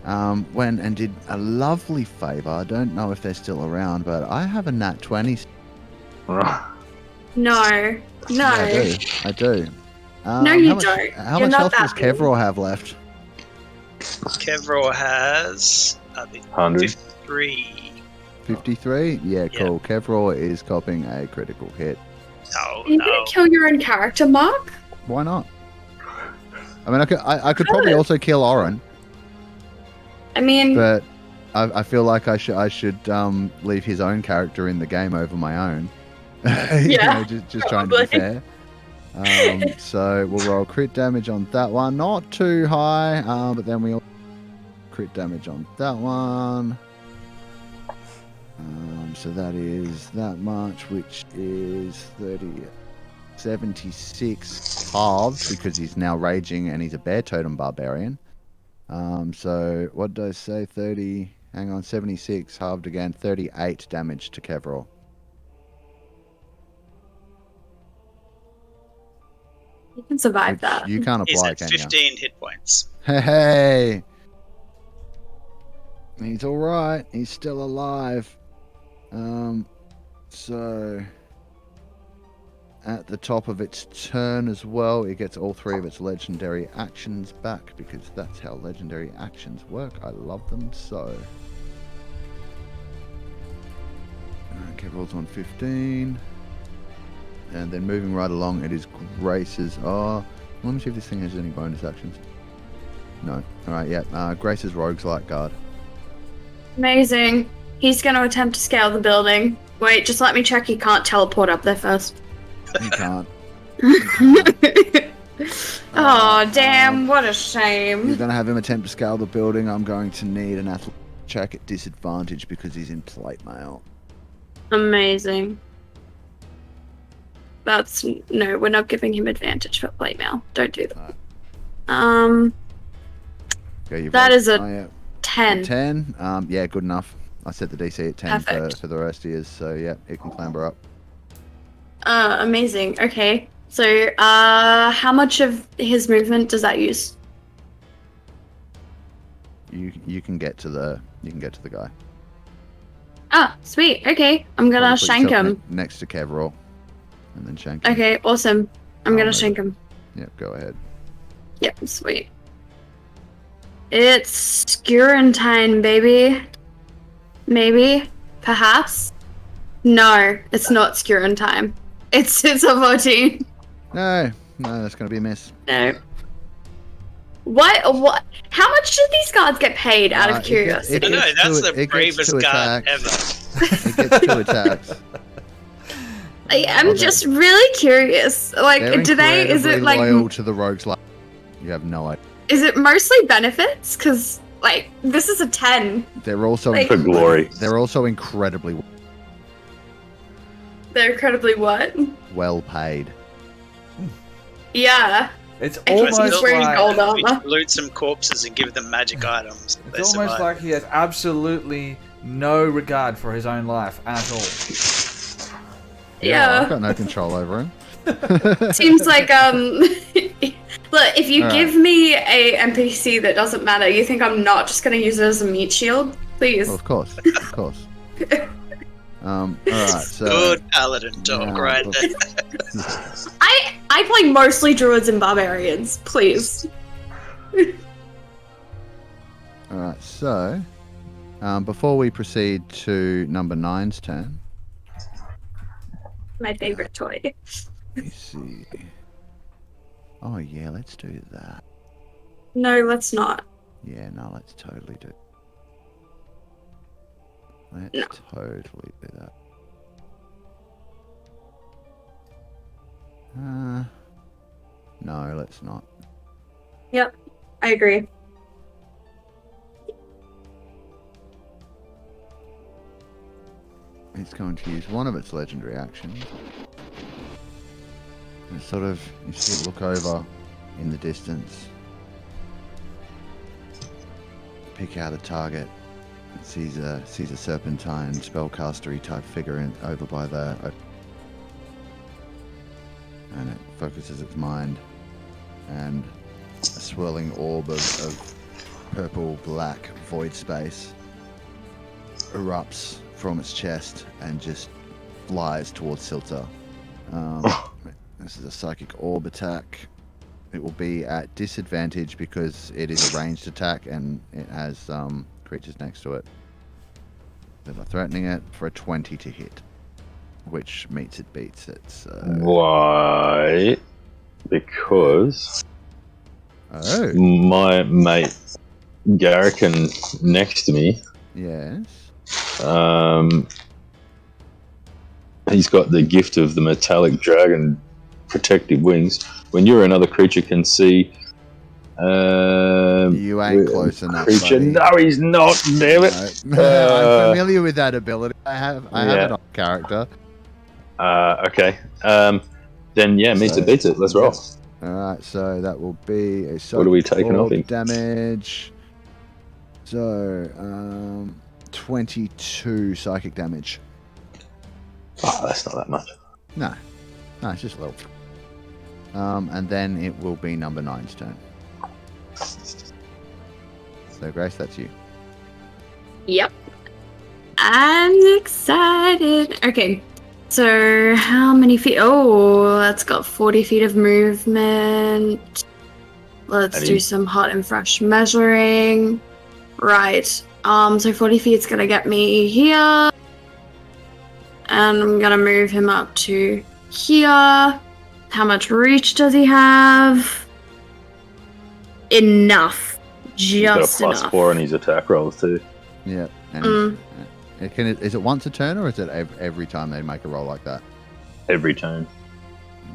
went and did a lovely favour. I don't know if they're still around, but I have a nat 20. No. Yeah, I do. No, you don't. How You're much not health that does big. Kevror have left? Kevror has, I think, 100. 53. 53? Yeah, cool. Kevror is copying a critical hit. No, Are you gonna kill your own character, Mark? Why not? I mean, I could probably also kill Oren, I mean, but I feel like I should leave his own character in the game over my own. Yeah, just trying to be fair. So we'll roll crit damage on that one. Not too high, but then we'll crit damage on that one. So that is that much, which is 76 halved because he's now raging and he's a bear totem barbarian. So what did I say? 30. Hang on, 76 halved again. 38 damage to Kevror. you can survive that. You can't He's apply, at can you? 15 hit points. Hey, he's all right. He's still alive. So at the top of its turn as well, it gets all 3 of its legendary actions back because that's how legendary actions work. I love them so. Okay, rolls on 15. And then moving right along, it is Grace's. Oh, let me see if this thing has any bonus actions. No. Alright, yeah. Grace's Rogues-Light Guard. Amazing. He's gonna attempt to scale the building. Wait, just let me check he can't teleport up there first. He can't. Oh, damn, what a You're shame. going to have him attempt to scale the building. I'm going to need an athletic check at disadvantage because he's in plate mail. Amazing. No, we're not giving him advantage for plate mail. Don't do that. Okay, That is a yeah. 10. 10? Yeah, good enough. I set the DC at 10 Perfect. for the rest of you, so yeah, it can clamber up. Amazing. Okay. So, how much of his movement does that use? You can get to the guy. Ah, sweet. Okay. I'm gonna Probably put shank yourself him. next to Kevror, and then shank him. Okay, awesome. I'm gonna maybe. shank him. Yep, go ahead. Yep, sweet. It's Skurentine, baby. Maybe. Perhaps. No, it's not Skurentine. It's a 14. No, that's going to be a miss. No. What? How much do these guards get paid out of curiosity? I know, that's the it gets bravest two guard attacks. ever. It gets 2 attacks. I'm just really curious. Like, They're is it like, loyal to the rogues? Like, you have no idea. is it mostly benefits? Because, like, this is a 10. They're also Like- For glory. They're also incredibly They're incredibly what? well paid. Yeah. It's I think he's almost wearing like gold We armor. loot some corpses and give them magic items. They it's almost survive. like he has absolutely no regard for his own life at all. Yeah. I've got no control over him. Seems like look, if you All give me a NPC that doesn't matter, you think I'm not just gonna use it as a meat shield? Please. Well, of course. All right, so Good paladin dog, Yeah, right but- there. I play mostly druids and barbarians, please. all right, so before we proceed to number 9's turn, My favorite toy. let me see. Oh yeah, let's do that. No, let's not. Yeah, no, let's totally do. Let's No. totally do that. No, let's not. Yep, I agree. It's going to use one of its legendary actions. And sort of, you see it look over in the distance. Pick out a target. It sees a serpentine spellcastery type figure over by the, and it focuses its mind, and a swirling orb of purple-black void space erupts from its chest and just flies towards Silta. This is a psychic orb attack. It will be at disadvantage because it is a ranged attack and it has creatures next to it that are threatening it for a 20 to hit, which meets it, beats it. So... Why? Because my mate Garrican next to me, yes, he's got the gift of the metallic dragon protective wings. When you or another creature can see, you ain't close enough. Creature, Buddy. no, he's not. Damn it! No, I'm familiar with that ability. I have it on character. Okay. Then meets it, beats it. Let's roll. Alright, so that will be a what are we taking off him? Damage. So 22 psychic damage. Oh, that's not that much. No, it's just a little. And then it will be number 9's turn. So Grace, that's you. Yep. I'm excited. Okay. So how many feet? Oh, that's got 40 feet of movement. Let's do some hot and fresh measuring. Right. So 40 feet's gonna get me here. And I'm gonna move him up to here. How much reach does he have? Enough. Just got a +4 on his attack rolls too. Yep. And is it once a turn or is it every time they make a roll like that? Every turn.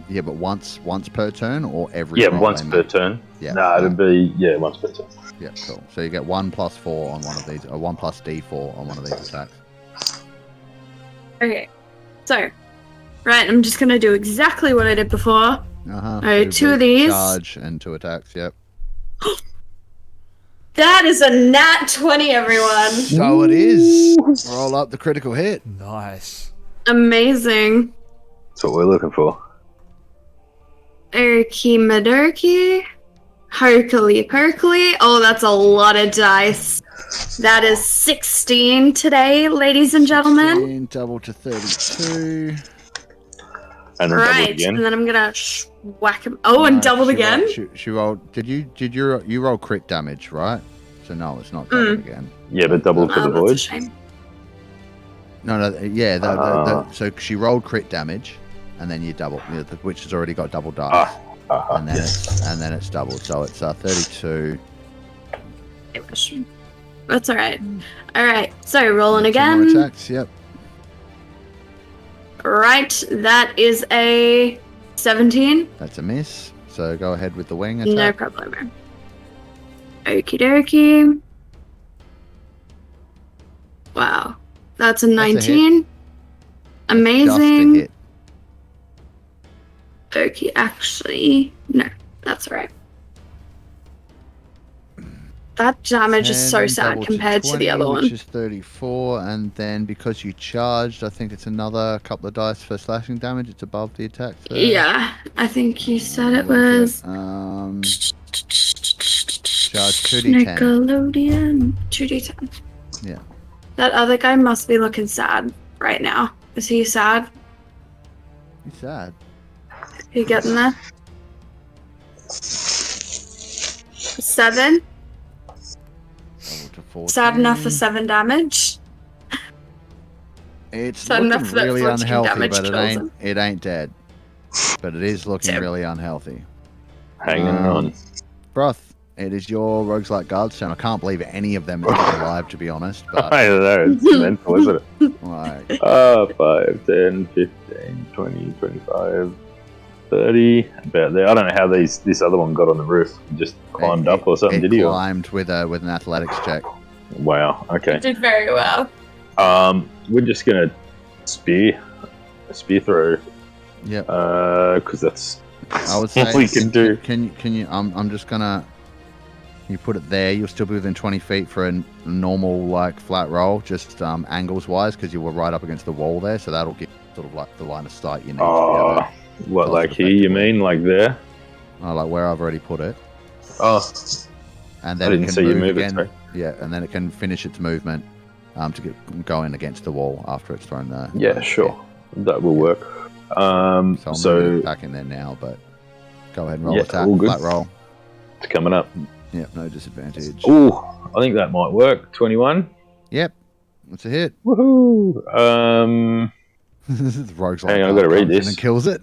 Yeah, but once per turn or every? Yeah, once per turn. Yeah. No, it'd be once per turn. Yeah, cool. So you get 1 + 4 on one of these, or 1 + D4 on one of these attacks. Okay. So, right, I'm just gonna do exactly what I did before. Alright, 2 of these. Charge and 2 attacks. Yep. That is a nat 20, everyone. So it is. Roll up the critical hit. Nice. Amazing. That's what we're looking for. Erky Madurky. Hercule Perkly. Oh, that's a lot of dice. That is 16 today, ladies and gentlemen. 16, double to 32. And then double again. And then I'm gonna whack him. Oh, and doubled again. She rolled. Did you roll crit damage, right? So no, it's not doubled again. Yeah, but double for the void. That's a shame. No, yeah. So she rolled crit damage, and then you double, which has already got double dice, and then it's doubled. So it's 32. That's all right. All right. So rolling again. More attacks. Yep. Right, that is a 17. That's a miss. So go ahead with the wing attack. No problem. Okie dokie. Wow, that's a 19. Amazing. Just a hit. Okie, actually, no, that's all right. That damage is so sad compared to the other one. Which is 34, and then because you charged, I think it's another couple of dice for slashing damage. It's above the attack. So. Yeah, I think you said it was. Charge 2d10. Nickelodeon 2d10. Yeah. That other guy must be looking sad right now. Is he sad? He's sad. You getting there? 7. Sad enough for 7 damage. It's sad looking enough really that unhealthy, but it ain't dead. But it is looking really unhealthy. Hanging on. Broth, it is your Rogues-Light Guards turn. I can't believe any of them are alive, to be honest. But I don't know, it's mental, isn't it? Like, 5, 10, 15, 20, 25, 30. About there. I don't know how this other one got on the roof. Just climbed up or something, did he? Climbed with an athletics check. Wow, okay. Did very well. We're just gonna spear through. Yep. Because that's I would say all we can do. Can you? I'm just gonna. You put it there. You'll still be within 20 feet for a normal flat roll, just angles wise, because you were right up against the wall there. So that'll give sort of the line of sight you need. What, like here? You mean like there? Oh, like where I've already put it. Oh. and then I didn't see you move it, sorry. Yeah, and then it can finish its movement to get going against the wall after it's thrown the. Yeah, sure, that will work. So I'll move So it back in there now, but go ahead and roll Yeah, attack. all good. Flat roll. it's coming up. Yep, no disadvantage. Ooh, I think that might work. 21. Yep, it's a hit. Woohoo! The Rogues-Light Hang on, I've Tavern gotta read comes in this. and kills it.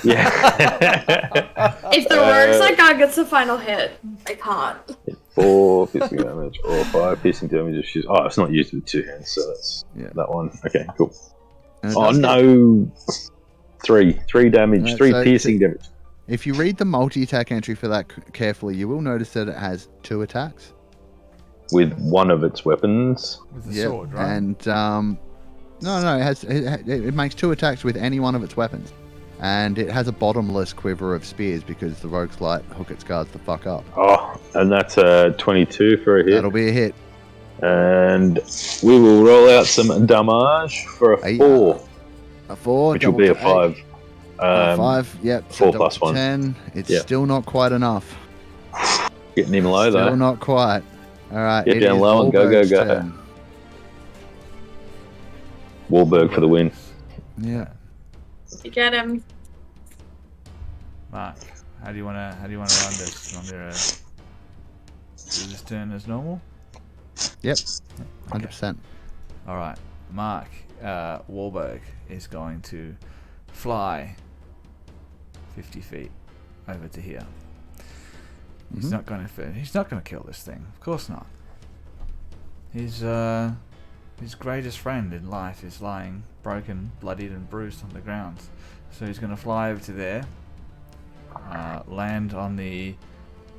Yeah. If the Rogues-Light guy gets a final hit, I can't. 4 piercing damage or 5 piercing damage if she's. Oh, it's not used with 2 hands, so that's that one. Okay, cool. And it Oh does no! 3 damage, No, 3 so- piercing damage. If you read the multi-attack entry for that carefully, you will notice that it has 2 attacks. With one of its weapons. With the Yep, sword, right? and it makes 2 attacks with any one of its weapons, and it has a bottomless quiver of spears because the Rogues-Light hook its guards the fuck up. Oh, and that's a 22 for a hit. That'll be a hit. And we will roll out some damage for a 4, A 4, which will be a double to 5. 5. Yep. 4 double plus to 1. 10. It's Yeah. still not quite enough. Getting him low Still though. not quite. All right. Get it down is low and go, Wahlberg's go, go. turn. Wahlberg for the win. Yeah. You get him. Mark, how do you wanna run this? You want me to do this turn as normal? Yep. 100%. All right, Mark. Wahlberg is going to fly 50 feet over to here. He's not going to kill this thing. Of course not. His greatest friend in life is lying broken, bloodied, and bruised on the ground. So he's going to fly over to there, land on the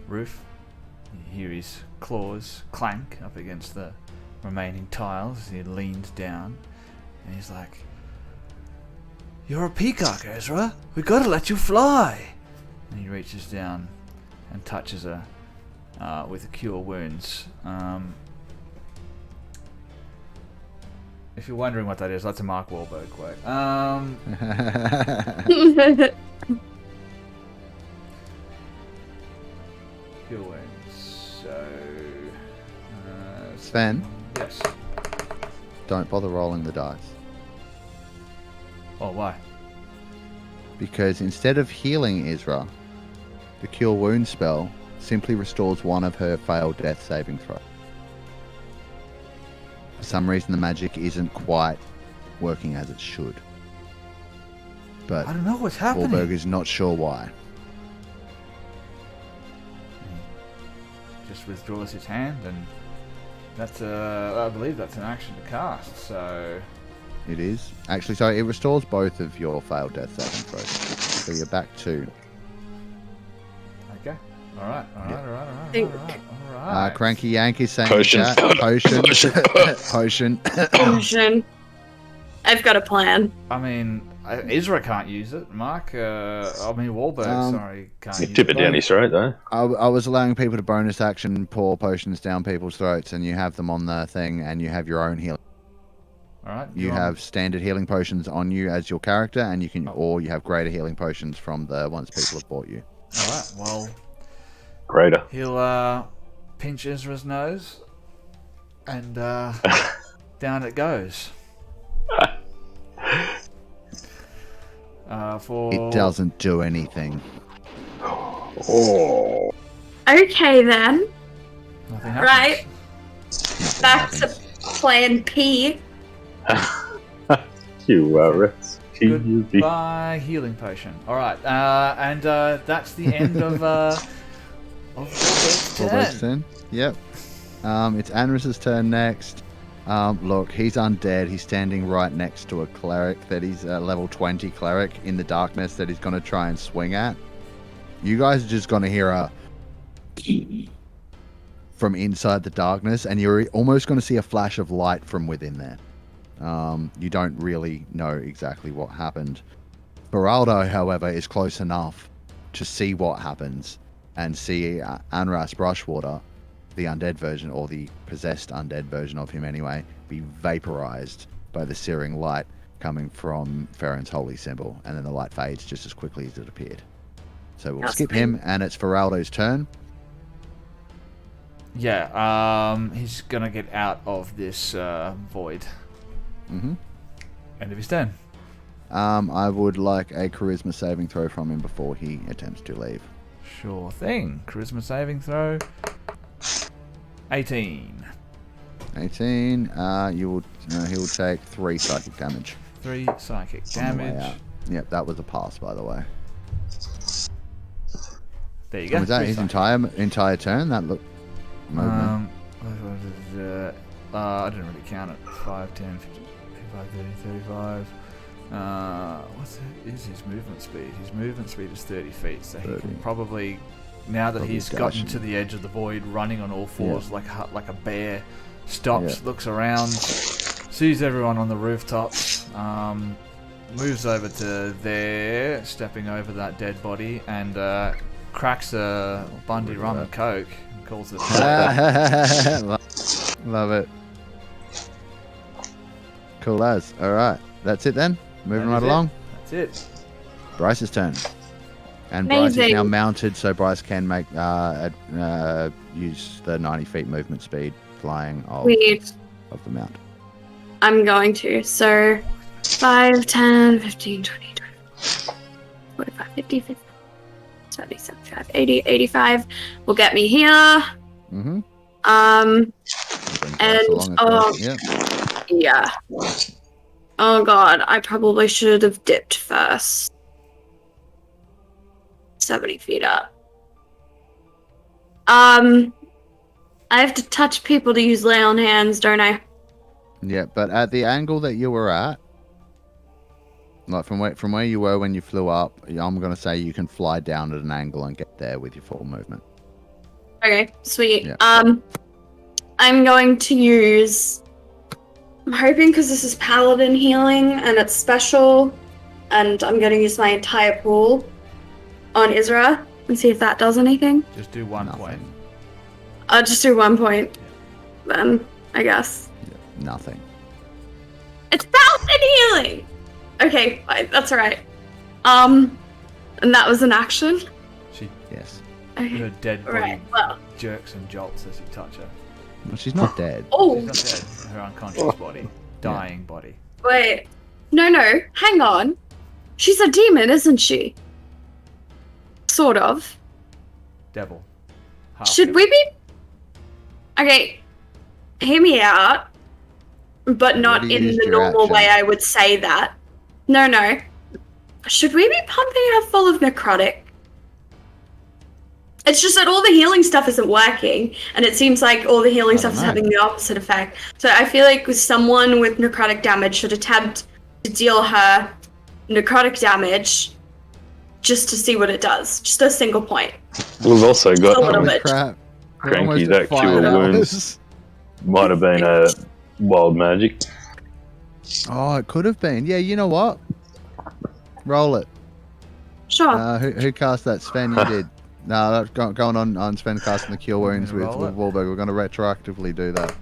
roof. You hear his claws clank up against the remaining tiles as he leans down, and he's like, "You're a peacock, Ezra. We gotta let you fly." And he reaches down and touches her with a cure wounds. If you're wondering what that is, that's a Mark Wahlberg quote. Cure wounds. So, Sven, yes. don't bother rolling the dice. Oh, why? Because instead of healing Ezra, the Cure Wound spell simply restores one of her failed death saving throws. For some reason, the magic isn't quite working as it should. But I don't know what's happening. Wahlberg is not sure why. Just withdraws his hand, and that's I believe that's an action to cast. So It is. Actually, sorry, it restores both of your failed death saving throws. So you're back 2. okay, all right. Think. Cranky Yankees saying Potion. in chat, potion. Potion. Potion. I've got a plan. I mean, Ezra can't use it. Mark, Wahlberg, sorry, can't You use tip it. it down his throat though. I was allowing people to bonus action pour potions down people's throats, and you have them on the thing, and you have your own healing. All right. You have standard healing potions on you as your character, and you can, or you have greater healing potions from the ones people have bought you. All right. Well, Greater. he'll pinch Ezra's nose, and down it goes. It doesn't do anything. Oh. Okay then. Nothing happens. Right. Nothing Back to happens. plan P. You rescue. Goodbye, healing potion. All right, and that's the end of Wahlberg's Wahlberg's turn. turn. Yep. It's Anris's turn next. Look, he's undead. He's standing right next to a cleric that he's a level 20 cleric in the darkness that he's going to try and swing at. You guys are just going to hear a from inside the darkness, and you're almost going to see a flash of light from within there. You don't really know exactly what happened. Beraldo, however, is close enough to see what happens and see Anras Brushwater, the undead version, or the possessed undead version of him anyway, be vaporized by the searing light coming from Farron's holy symbol, and then the light fades just as quickly as it appeared. So we'll That's skip fine. him, and it's Feraldo's turn. Yeah, he's gonna get out of this void. Mm-hmm. End of his turn. I would like a charisma saving throw from him before he attempts to leave. Sure thing. Charisma saving throw. 18. 18. He will take 3 psychic damage. 3 psychic On the way damage. out. Yep, that was a pass, by the way. There you So go. was that 3 his psychic. entire turn? That look. Movement. I didn't really count it. 5, 10, 15, 25, 30, 35. What's his movement speed? His movement speed is 30 feet, so he 30. can probably, now that Probably he's gotten dashing. to the edge of the void, running on all fours like a bear, stops, looks around, sees everyone on the rooftops, moves over to there, stepping over that dead body, and cracks a Bundy rum and coke and calls it. Love it. Cool as. All right, that's it then. Moving right along. That's it. Bryce's turn. And Bryce is Amazing. now mounted, so Bryce can make use the 90 feet movement speed flying of the mount. I'm going to. So 5, 10, 15, 20, 45, 50, 50, 70, 75, 80, 85 will get me here. Mm-hmm. And yeah. Oh god, I probably should have dipped first. 70 feet up. I have to touch people to use lay on hands, don't I? Yeah, but at the angle that you were at, like from where you were when you flew up, I'm gonna say you can fly down at an angle and get there with your full movement. Okay, sweet. Yeah. I'm going to use. I'm hoping because this is paladin healing and it's special, and I'm going to use my entire pool on Isra and see if that does anything. Just do 1 point. I'll just do 1 point. Then I guess Yeah, nothing. it's paladin healing. Okay, fine, that's alright. And that was an action. Yes. Her Okay. dead body Right. Well. jerks and jolts as you touch her. Well, she's not dead. Oh. She's not dead. Her unconscious body. Dying body. Wait. No. Hang on. She's a demon, isn't she? Sort of. Devil. Half Should devil. we be? Okay. Hear me out. But not Already in used the your normal action. way I would say that. No. Should we be pumping her full of necrotic? It's just that all the healing stuff isn't working, and it seems like all the healing stuff is know. having the opposite effect. So I feel like someone with necrotic damage should attempt to deal her necrotic damage just to see what it does. Just a single point. We've also got A little Holy bit. crap. We're Cranky, almost at that cure 5 wounds. hours. might have been a wild magic. Oh, it could have been. Yeah, you know what? Roll it. Sure. Who cast that? Sven, you did. No, that's going on Sven casting the cure wounds with Roll it. Wahlberg. We're going to retroactively do that.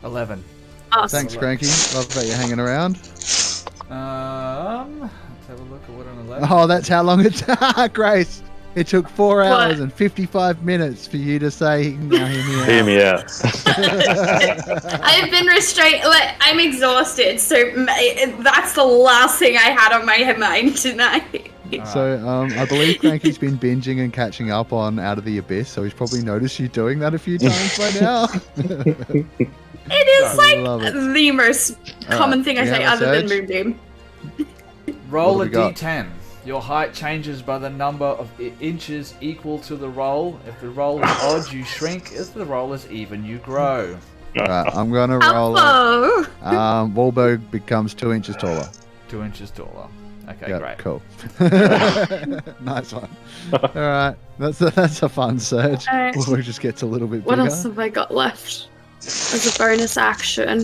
11. Awesome. Thanks, Cranky. Love that you're hanging around. Let's have a look at what an 11. Oh, that's how long it took. Grace, it took 4 What? hours and 55 minutes for you to say, now hear me out. Hear me out. I've been restrained. Like, I'm exhausted, so that's the last thing I had on my mind tonight. So, I believe Cranky's been binging and catching up on Out of the Abyss, so he's probably noticed you doing that a few times by now. It is I like love it. the most common thing I you say have a other than surge? Moonbeam. Roll What a do we got? d10. Your height changes by the number of inches equal to the roll. If the roll is odd, you shrink. If the roll is even, you grow. Right, I'm going to roll it. Hello. Wahlberg becomes 2 inches taller. 2 inches taller. Okay, Yeah, great. cool. Nice one. All right, that's a fun surge. All right. Wahlberg just gets a little bit What bigger. else have I got left as a bonus action?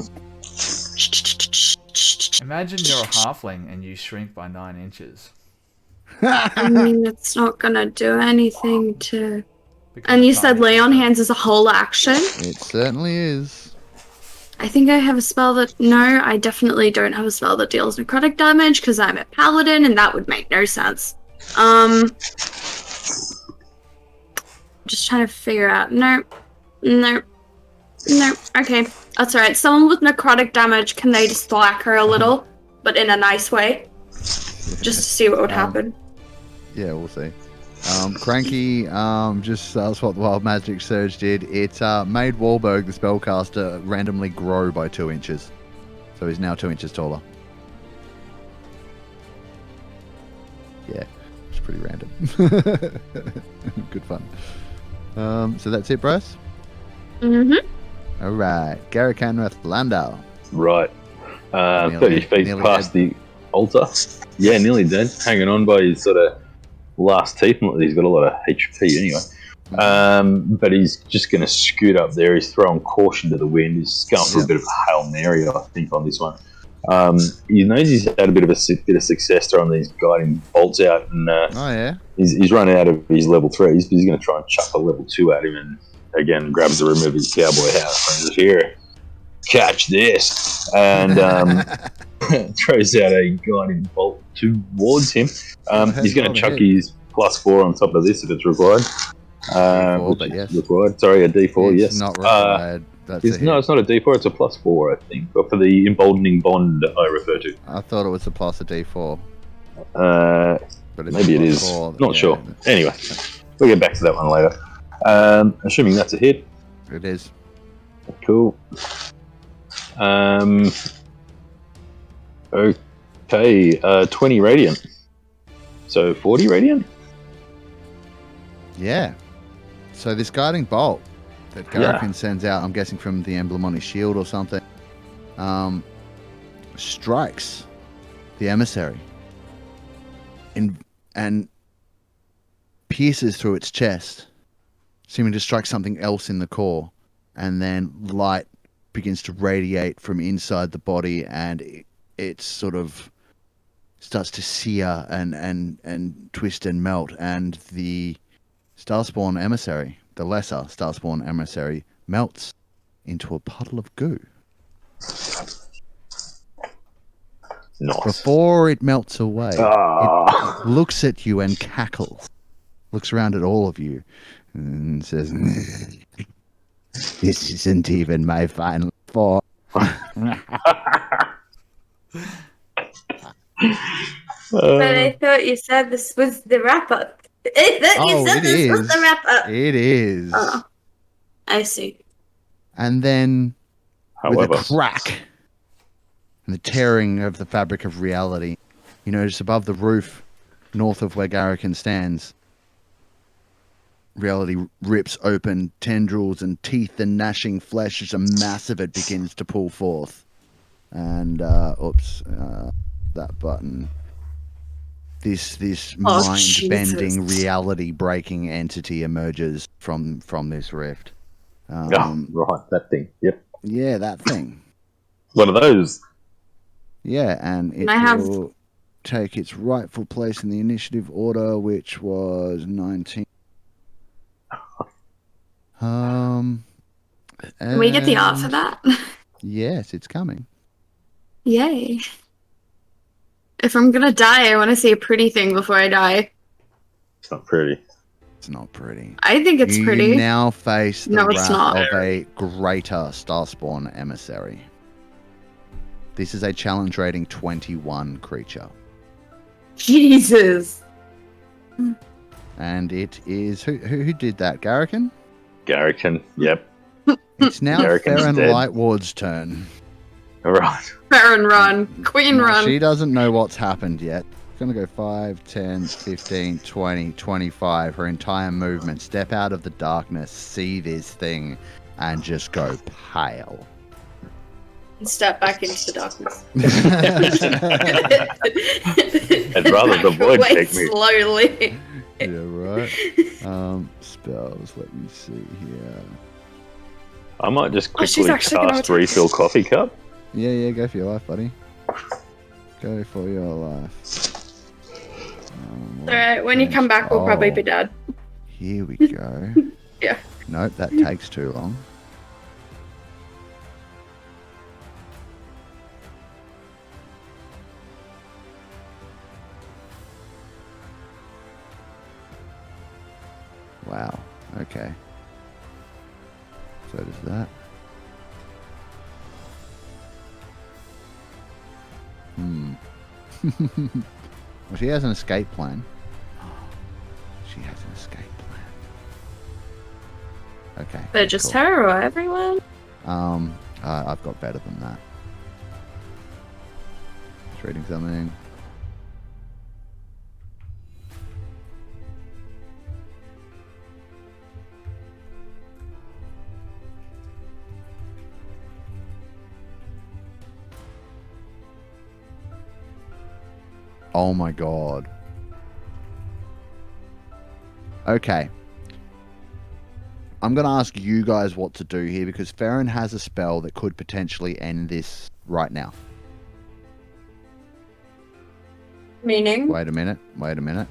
Imagine you're a halfling and you shrink by 9 inches. I mean, it's not gonna do anything to. Because And you time said is lay on different. hands is a whole action. It certainly is. I think I have a spell that. No, I definitely don't have a spell that deals necrotic damage because I'm a paladin, and that would make no sense. just trying to figure out. Nope. Okay, that's alright. Someone with necrotic damage, can they just thwack her a little, but in a nice way? Just to see what would happen. Yeah, we'll see. Cranky just that's what the Wild Magic Surge did. It made Wahlberg, the spellcaster, randomly grow by 2 inches. So he's now 2 inches taller. Yeah, it's pretty random. Good fun. So that's it, Bryce? Mm-hmm. All right. Garrican Landau. Right. 30 feet past the altar. Yeah, nearly dead. Hanging on by his sort of last teeth. He's got a lot of HP anyway. But he's just going to scoot up there. He's throwing caution to the wind. He's going for a bit of a Hail Mary, I think, on this one. He knows he's had a bit of success throwing these guiding bolts out. And he's run out of his level 3s, but he's going to try and chuck a level 2 at him and again grabs the rim of his cowboy hat and says, "Here, catch this," and throws out a guiding bolt towards him. He's going to chuck his +4 on top of this if it's required. D4, but yes. Required. Sorry, a D4, it's yes. Not required. It's not a D4, it's a +4, I think. But for the emboldening bond I refer to. I thought it was a plus a D4. But maybe it is. Not sure. Anyway, we'll get back to that one later. Assuming that's a hit. It is. Cool. Okay, 20 radiant. So 40 radiant? Yeah. So this guiding bolt that Garrican sends out, I'm guessing from the emblem on his shield or something, strikes the emissary and pierces through its chest, seeming to strike something else in the core, and then light begins to radiate from inside the body, and it sort of starts to sear and twist and melt, and the Starspawn emissary, the lesser Starspawn emissary, melts into a puddle of goo. Nice. Before it melts away, it looks at you and cackles, looks around at all of you, and says, "This isn't even my final form." But I thought you said this was the wrap-up. This was the wrap-up. It is. Oh, I see. And then, however, with a crack and the tearing of the fabric of reality, you notice above the roof, north of where Garrican stands, reality rips open, tendrils and teeth and gnashing flesh as a mass of it begins to pull forth. And, that button. This mind-bending, reality-breaking entity emerges from this rift. Right, that thing. Yep. Yeah, that thing. One of those. Yeah, and it will take its rightful place in the initiative order, which was 19. Can we get the art for that? Yes, it's coming. Yay. If I'm gonna die, I want to see a pretty thing before I die. It's not pretty. It's not pretty. I think it's pretty. You now face the wrath not. of a greater Starspawn emissary. This is a challenge rating 21 creature. Jesus. And it is... Who did that? Garrican? Garrican, yep. It's now Garrican's Theron dead. Lightward's turn. All right. Baron run. Queen run. She doesn't know what's happened yet. It's going to go 5, 10, 15, 20, 25. Her entire movement. Step out of the darkness, see this thing, and just go pale. And step back into the darkness. I'd rather the void Wait take me. slowly. Yeah, right. Spells, let me see here. I might just quickly actually gonna cast refill coffee cup. Yeah, go for your life, buddy. Go for your life. Alright, when you come back, we'll probably be dead. Here we go. Yeah. Nope, that takes too long. Wow. Okay. So does that. Well, she has an escape plan. She has an escape plan. Okay. But just her or everyone? I've got better than that. Just reading something. Oh my god. Okay. I'm going to ask you guys what to do here because Farron has a spell that could potentially end this right now. Meaning? Wait a minute. Man.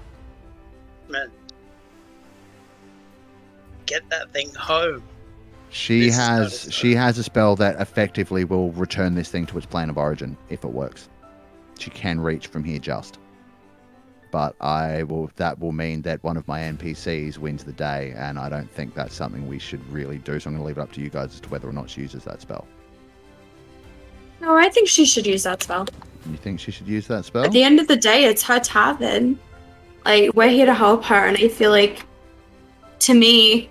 Get that thing home. She has a spell that effectively will return this thing to its plane of origin if it works. She can reach from here just. But that will mean that one of my NPCs wins the day, and I don't think that's something we should really do, so I'm going to leave it up to you guys as to whether or not she uses that spell. No, I think she should use that spell. You think she should use that spell? At the end of the day, it's her tavern. Like, we're here to help her, and I feel like, to me,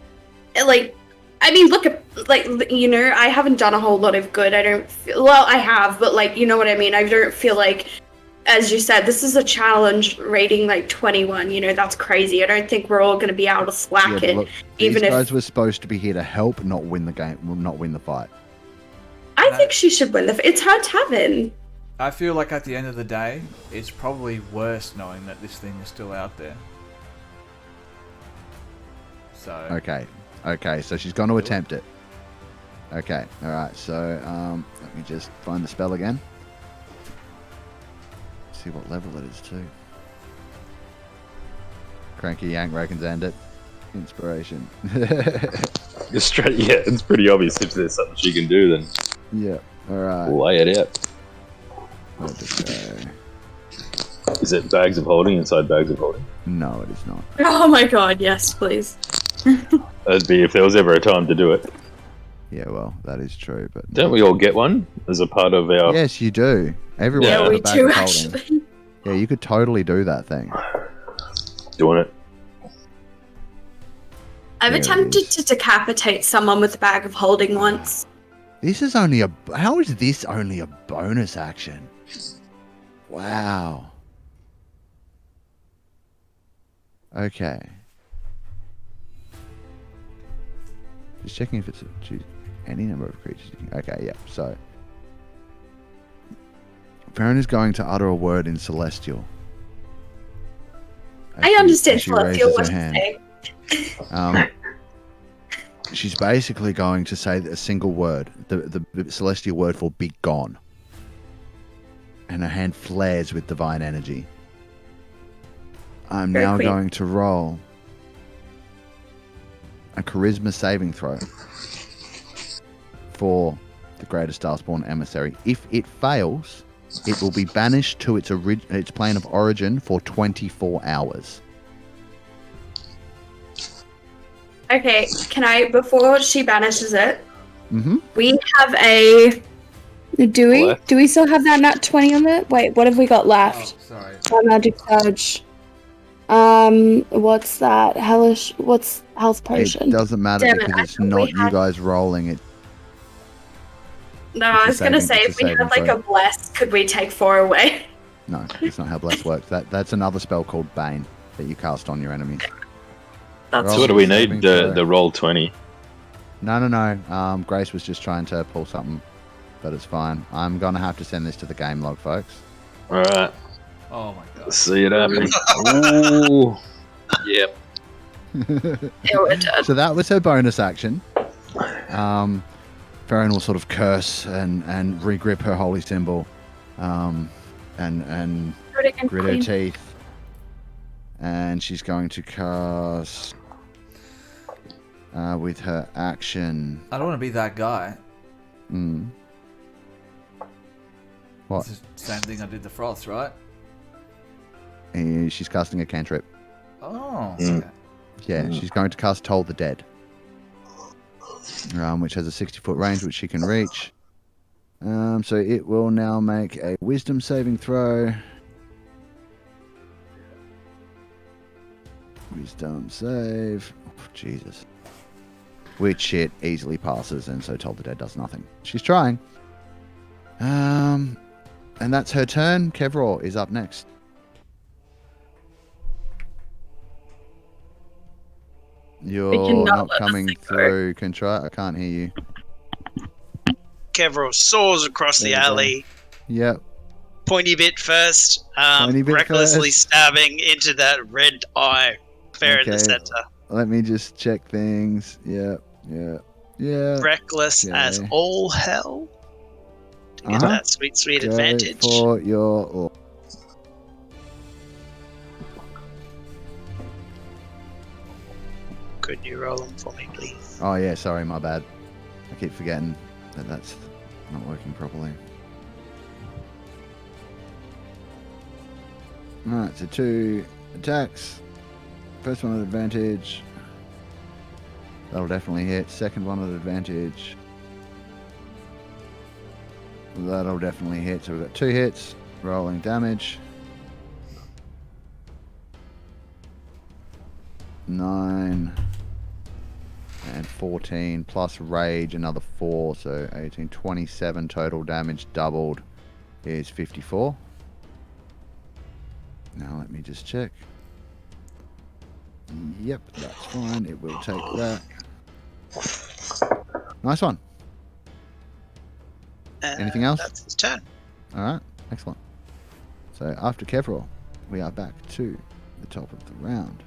like, I mean, look at, like, you know, I haven't done a whole lot of good. I don't feel, well, I have, but, like, you know what I mean? I don't feel like, as you said, this is a challenge rating, like, 21. You know, that's crazy. I don't think we're all going to be able to slack it. Look, these guys were supposed to be here to help, not win the game, not win the fight. I think she should win it's her tavern. I feel like at the end of the day, it's probably worse knowing that this thing is still out there. So. Okay, so she's going to attempt it. Okay, alright, so let me just find the spell again. See what level it is too. Cranky Yank reckons end it. Inspiration. It's pretty obvious if there's something she can do, then yeah, alright. lay it out. Where'd it go? Is it bags of holding inside bags of holding? No, it is not. Oh my god, yes, please. That'd be if there was ever a time to do it. Yeah, well, that is true, but... Don't we all get one as a part of our... Yes, you do. Everyone Yeah, has we a bag do, of holding. actually. Yeah, you could totally do that thing. Doing it. I've There it attempted is. to decapitate someone with a bag of holding once. This is only a... How is this only a bonus action? Wow. Okay. Just checking if it's choose any number of creatures. Okay, yeah, so... Farron is going to utter a word in Celestial. I understand she Celestial, raises what her to hand. say. She's basically going to say a single word, the celestial word for "be gone," and her hand flares with divine energy. I'm Very now quick. going to roll a charisma saving throw for the greatest Starspawn emissary. If it fails, it will be banished to its plane of origin for 24 hours. Okay, can I, before she banishes it, Mm-hmm. we have a... Do we? What? Do we still have that nat 20 on it? Wait, what have we got Oh, left? sorry. Magic Surge. What's that? What's Health Potion? It doesn't matter Damn it, because I it's thought we not you had- guys rolling it. No, I was gonna saving- say, it's if a we had saving like throw. a Bless, could we take 4 away? No, that's not how Bless works. That's another spell called Bane that you cast on your enemies. That's So what do we Saving need? throw. The roll 20. No. Grace was just trying to pull something, but it's fine. I'm gonna have to send this to the game log, folks. Alright, Oh my god. see it happen. Ooh. Yep. Yeah, we're dead. So that was her bonus action. Farron will sort of curse and regrip her holy symbol, and Critic and grit her Queen. teeth, and she's going to cast with her action. I don't want to be that guy. What? It's the same thing I did the froths, right? She's casting a cantrip. Oh. Mm. Okay. Yeah, she's going to cast Toll the Dead, which has a 60-foot range, which she can reach. So it will now make a Wisdom saving throw. Wisdom save. Oh, Jesus. Which it easily passes, and so Toll the Dead does nothing. She's trying. And that's her turn. Kevraw is up next. You're not coming through, Contrite. I can't hear you. Kevraw soars across the alley. Yep. Pointy bit first. Pointy bit recklessly first. stabbing into that red eye fair in the center. Let me just check things. Yeah. Reckless as all hell. To get that sweet Go advantage. for your... Could you roll them for me, please? Oh, yeah, sorry, my bad. I keep forgetting that that's not working properly. Alright, so 2 attacks. First one at advantage. That'll definitely hit. Second one at advantage. That'll definitely hit. So we've got 2 hits. Rolling damage. 9 and 14 plus rage, another 4, so 18, 27 total damage doubled is 54. Now let me just check. Yep, that's fine. It will take that. Nice one. Anything else? That's his turn. All right, excellent. So after Kevraw, we are back to the top of the round.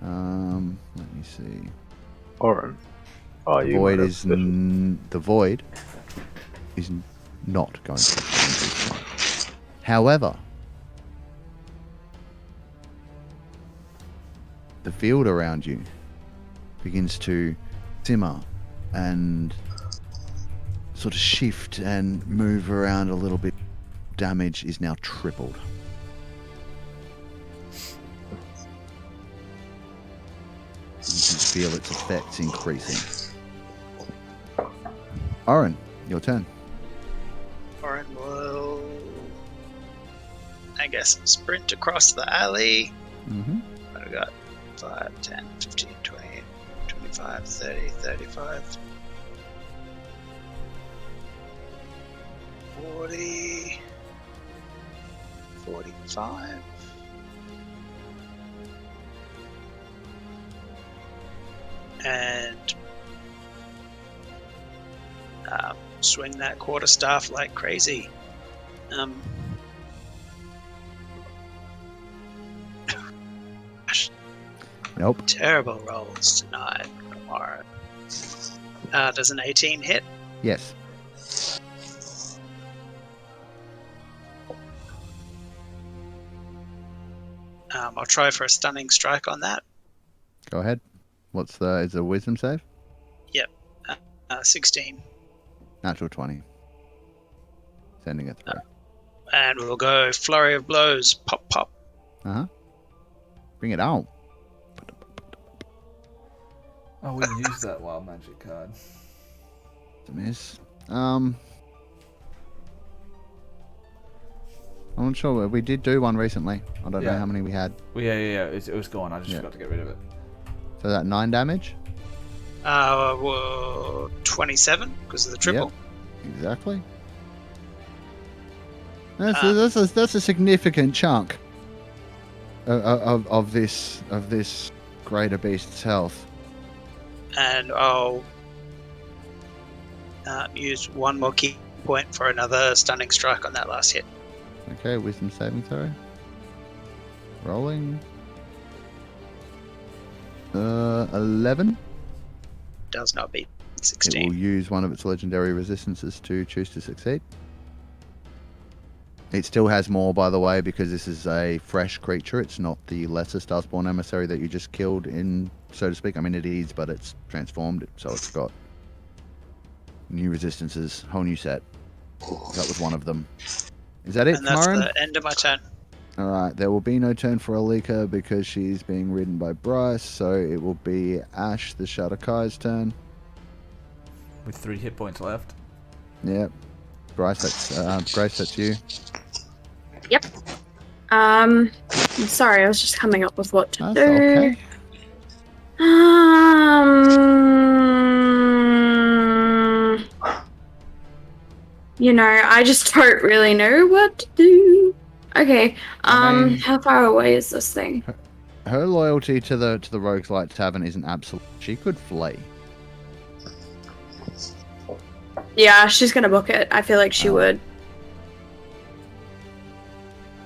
Let me see. Oren. The void is not going to. However, the field around you begins to simmer and sort of shift and move around a little bit. Damage is now tripled. You can feel its effects increasing. Oren, your turn. Oren will, I guess, sprint across the alley. Mm-hmm. What have I got? 5, 10, 15, 20, 25, 30, 35, 40, 45. And swing that quarterstaff like crazy. Nope. Terrible rolls tonight. Tomorrow. Does an 18 hit? Yes. I'll try for a stunning strike on that. Go ahead. Is it a wisdom save? Yep. 16. Natural 20. Sending it through. And we'll go flurry of blows. Pop, pop. Uh-huh. Bring it on. Oh, we used that wild magic card. It's a miss. I'm not sure. We did do one recently. I don't know how many we had. Well, yeah. It was gone. I just forgot to get rid of it. So that 9 damage? Well, 27 because of the triple. Yep, exactly. That's a significant chunk of this greater beast's health. And I'll use one more key point for another stunning strike on that last hit. Okay, wisdom saving throw. Rolling. 11. Does not beat It 16. will use one of its legendary resistances to choose to succeed. It still has more, by the way, because this is a fresh creature. It's not the lesser Starspawn emissary that you just killed in, so to speak. I mean, it is, but it's transformed, so it's got new resistances, whole new set. That was one of them. Is that it, And that's Kamaran? the end of my turn. All right, there will be no turn for Alika because she's being ridden by Bryce, so it will be Ash, the Shadakai's turn. With 3 hit points left. Yep. Bryce, Grace, that's you. Yep. I'm sorry, I was just coming up with what to That's do. okay. I just don't really know what to do. Okay. I mean, how far away is this thing? Her loyalty to the Rogues-Light Tavern isn't absolute. She could flee. Yeah, she's gonna book it. I feel like she would.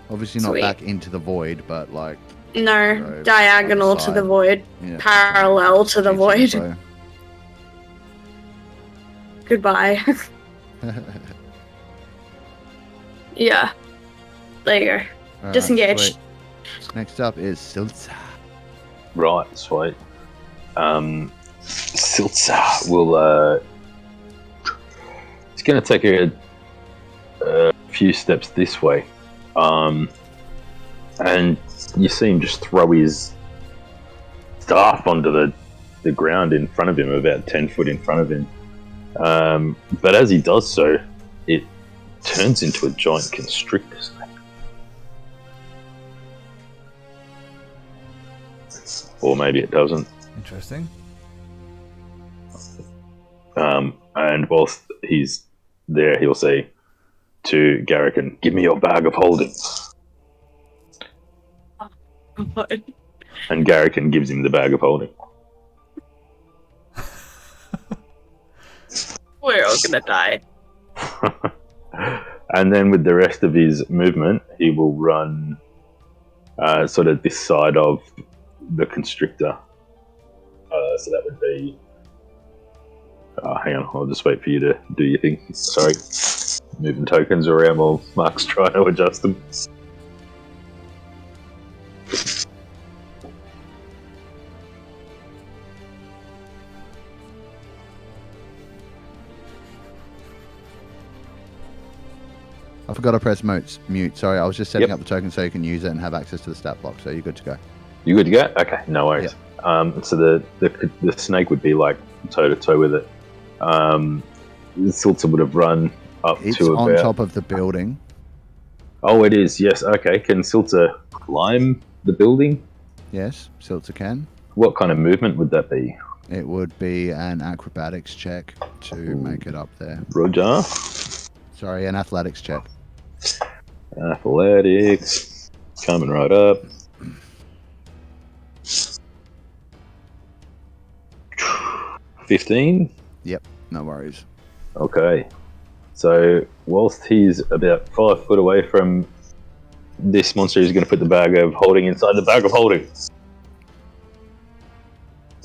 Obviously Sweet. not back into the void, but like... No, diagonal to the void. Yeah, Parallel to the void. Goodbye. Yeah. There you go. Disengage. Sweet. Next up is Silza. Right, sweet. Silza will. It's going to take a few steps this way, and you see him just throw his staff onto the ground in front of him, about 10 foot in front of him. But as he does so, it turns into a giant constrictor snake. Or maybe it doesn't. Interesting. And whilst he's there, he'll say to Garrican, "Give me your bag of holding." God. And Garrican gives him the bag of holding. We're all gonna die. And then with the rest of his movement, he will run sort of this side of the constrictor. So that would be... hang on, I'll just wait for you to do your thing. Sorry. Moving tokens around while Mark's trying to adjust them. I forgot to press mute. Sorry, I was just setting up the token so you can use it and have access to the stat block, so you're good to go. You good to go? Okay, no worries. Yep. So the snake would be like toe to toe with it. Silza would have run up it's to on about... top of the building. Oh, it is. Yes. Okay. Can Silza climb the building? Yes, Silza can. What kind of movement would that be? It would be an acrobatics check to make it up there. Roger. Sorry, an athletics check. Athletics. Coming right up. 15? Yep, no worries. Okay. So, whilst he's about 5 foot away from this monster, he's going to put the bag of holding inside the bag of holding.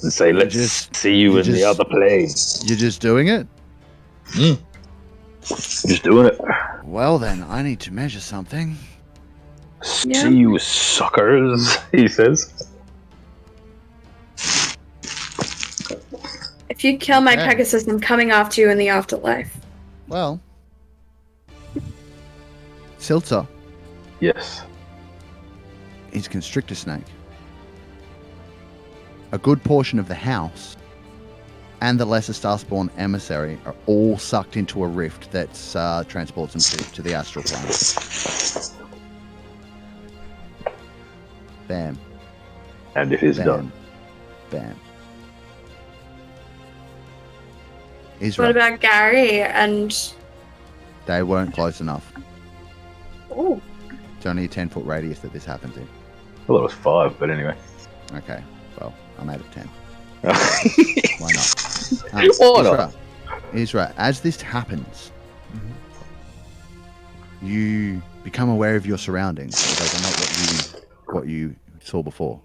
And say, let's see you in the other plane. You're just doing it? Just doing it. Well then, I need to measure something. See you suckers, he says. If you kill my Pegasus, I'm coming after you in the afterlife. Well, Silza. Yes. Is constrictor snake. A good portion of the house and the lesser starspawn emissary are all sucked into a rift that transports them to the astral plane. Bam. And it is done. Bam. Israel. What about Gary and... They weren't close enough. Oh. It's only a 10-foot radius that this happens in. Well, it was 5, but anyway. Okay, well, I'm out of 10. Why not? Why not? Isra, as this happens, you become aware of your surroundings. Those are not what you saw before.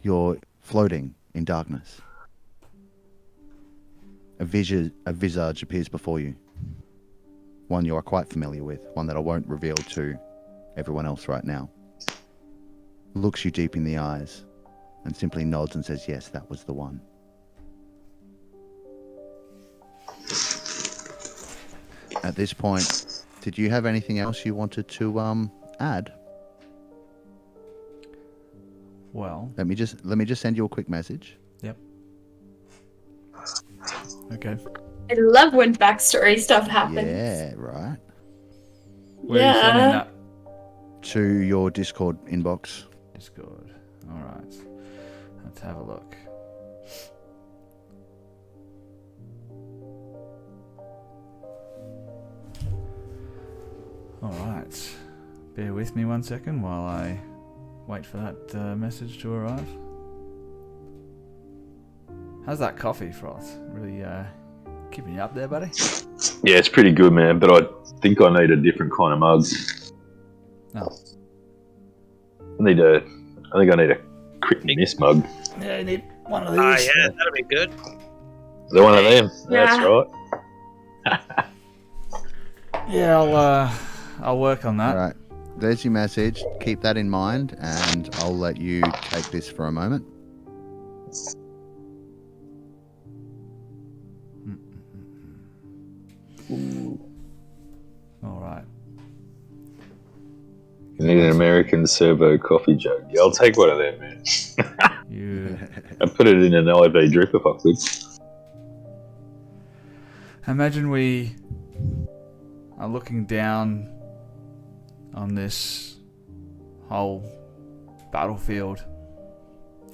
You're floating in darkness. A visage appears before you. One you are quite familiar with. One that I won't reveal to everyone else right now. Looks you deep in the eyes and simply nods and says, yes, that was the one. At this point, did you have anything else you wanted to add? Well. Let me just send you a quick message. Yep. Okay. I love when backstory stuff happens. Yeah, right. Where are you sending that? To your Discord inbox. Discord. All right. Let's have a look. All right. Bear with me 1 second while I wait for that message to arrive. How's that coffee, Froth? Really keeping you up there, buddy? Yeah, it's pretty good, man. But I think I need a different kind of mug. No. I think I need a crit in this mug. Yeah, you need one of these. Ah, yeah, that'll be good. Is there one of them? Yeah. That's right. Yeah, I'll work on that. All right. There's your message. Keep that in mind, and I'll let you take this for a moment. All right. You need an American servo coffee jug. Yeah, I'll take one of them, man. You I put it in an IV drip if I could. imagine we are looking down on this whole battlefield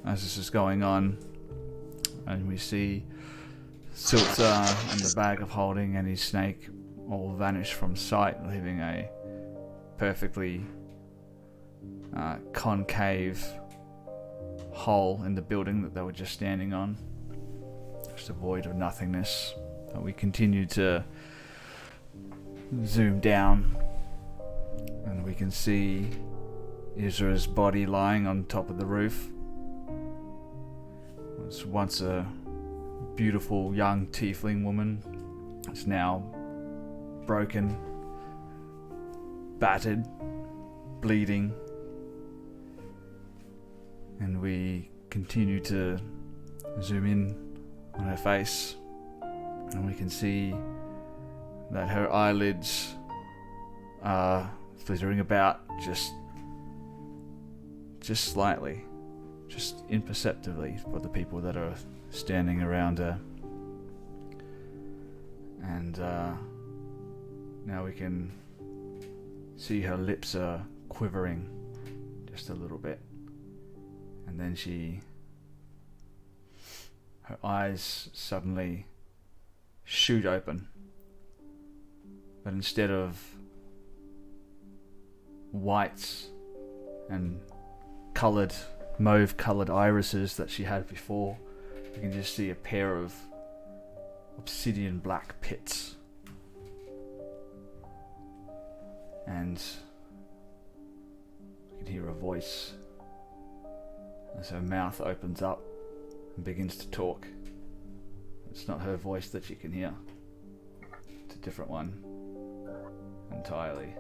as this is going on, and we see Silza and the bag of holding and his snake all vanish from sight, leaving a perfectly concave hole in the building that they were just standing on. Just a void of nothingness. We continue to zoom down, and we can see Isra's body lying on top of the roof. It was once a beautiful young tiefling woman. It's now broken, battered, bleeding, and we continue to zoom in on her face, and we can see that her eyelids are flittering about just slightly, just imperceptibly for the people that are standing around her. And now we can see her lips are quivering just a little bit, and then her eyes suddenly shoot open, but instead of whites and mauve coloured irises that she had before, you can just see a pair of obsidian black pits. And you can hear a voice as her mouth opens up and begins to talk. It's not her voice that you can hear. It's a different one entirely.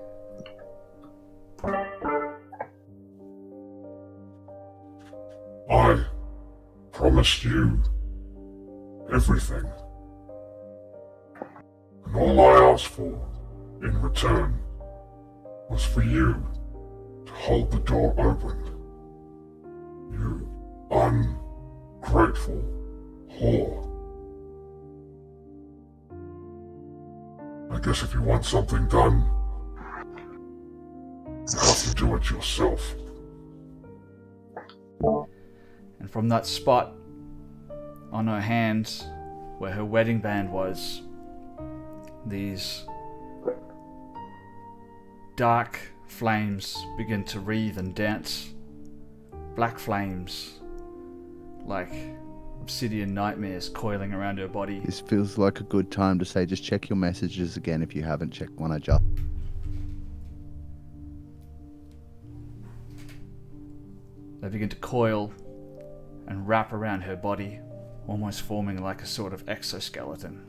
I promised you everything. And all I asked for in return was for you to hold the door open. You ungrateful whore. I guess if you want something done, you have to do it yourself. And from that spot on her hand where her wedding band was, these dark flames begin to wreathe and dance. Black flames, like obsidian nightmares coiling around her body. This feels like a good time to say just check your messages again if you haven't checked one I just. They begin to coil and wrap around her body, almost forming like a sort of exoskeleton.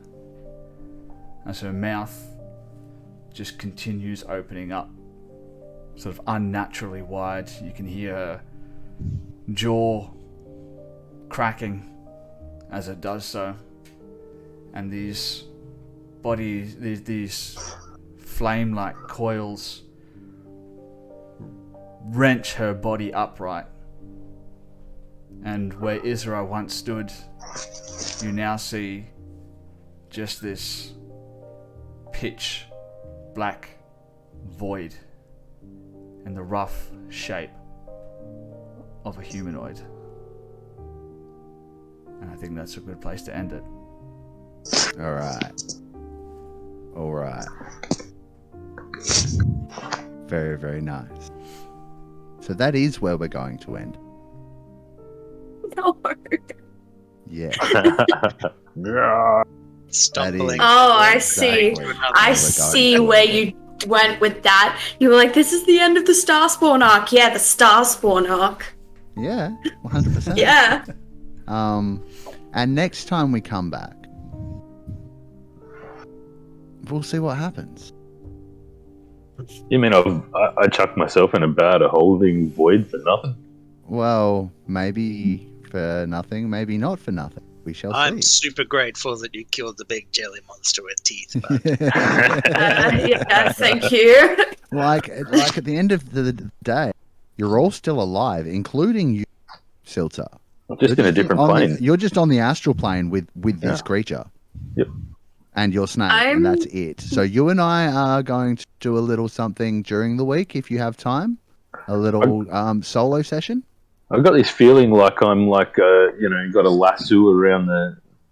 As her mouth just continues opening up, sort of unnaturally wide, you can hear her jaw cracking as it does so. And these flame-like coils wrench her body upright And where Isra once stood, you now see just this pitch black void in the rough shape of a humanoid. And I think that's a good place to end it. All right. Very, very nice. So that is where we're going to end. No. Yeah. Stumbling. Oh, I see. exactly I we're see going to where end it. you went with that. You were like, this is the end of the Starspawn arc. Yeah, the Starspawn arc. Yeah, 100%. Yeah. And next time we come back, we'll see what happens. You mean I chucked myself in a bad holding void for nothing? Well, maybe for nothing, maybe not for nothing. We shall I'm see. super grateful that you killed the big jelly monster with teeth. But Yeah, thank you. like at the end of the day, you're all still alive, including you, Silta. Just in a different plane. You're just on the astral plane with this creature. Yep. And your snake, and that's it. So you and I are going to do a little something during the week, if you have time. A little solo session. I've got this feeling like I'm like, got a lasso around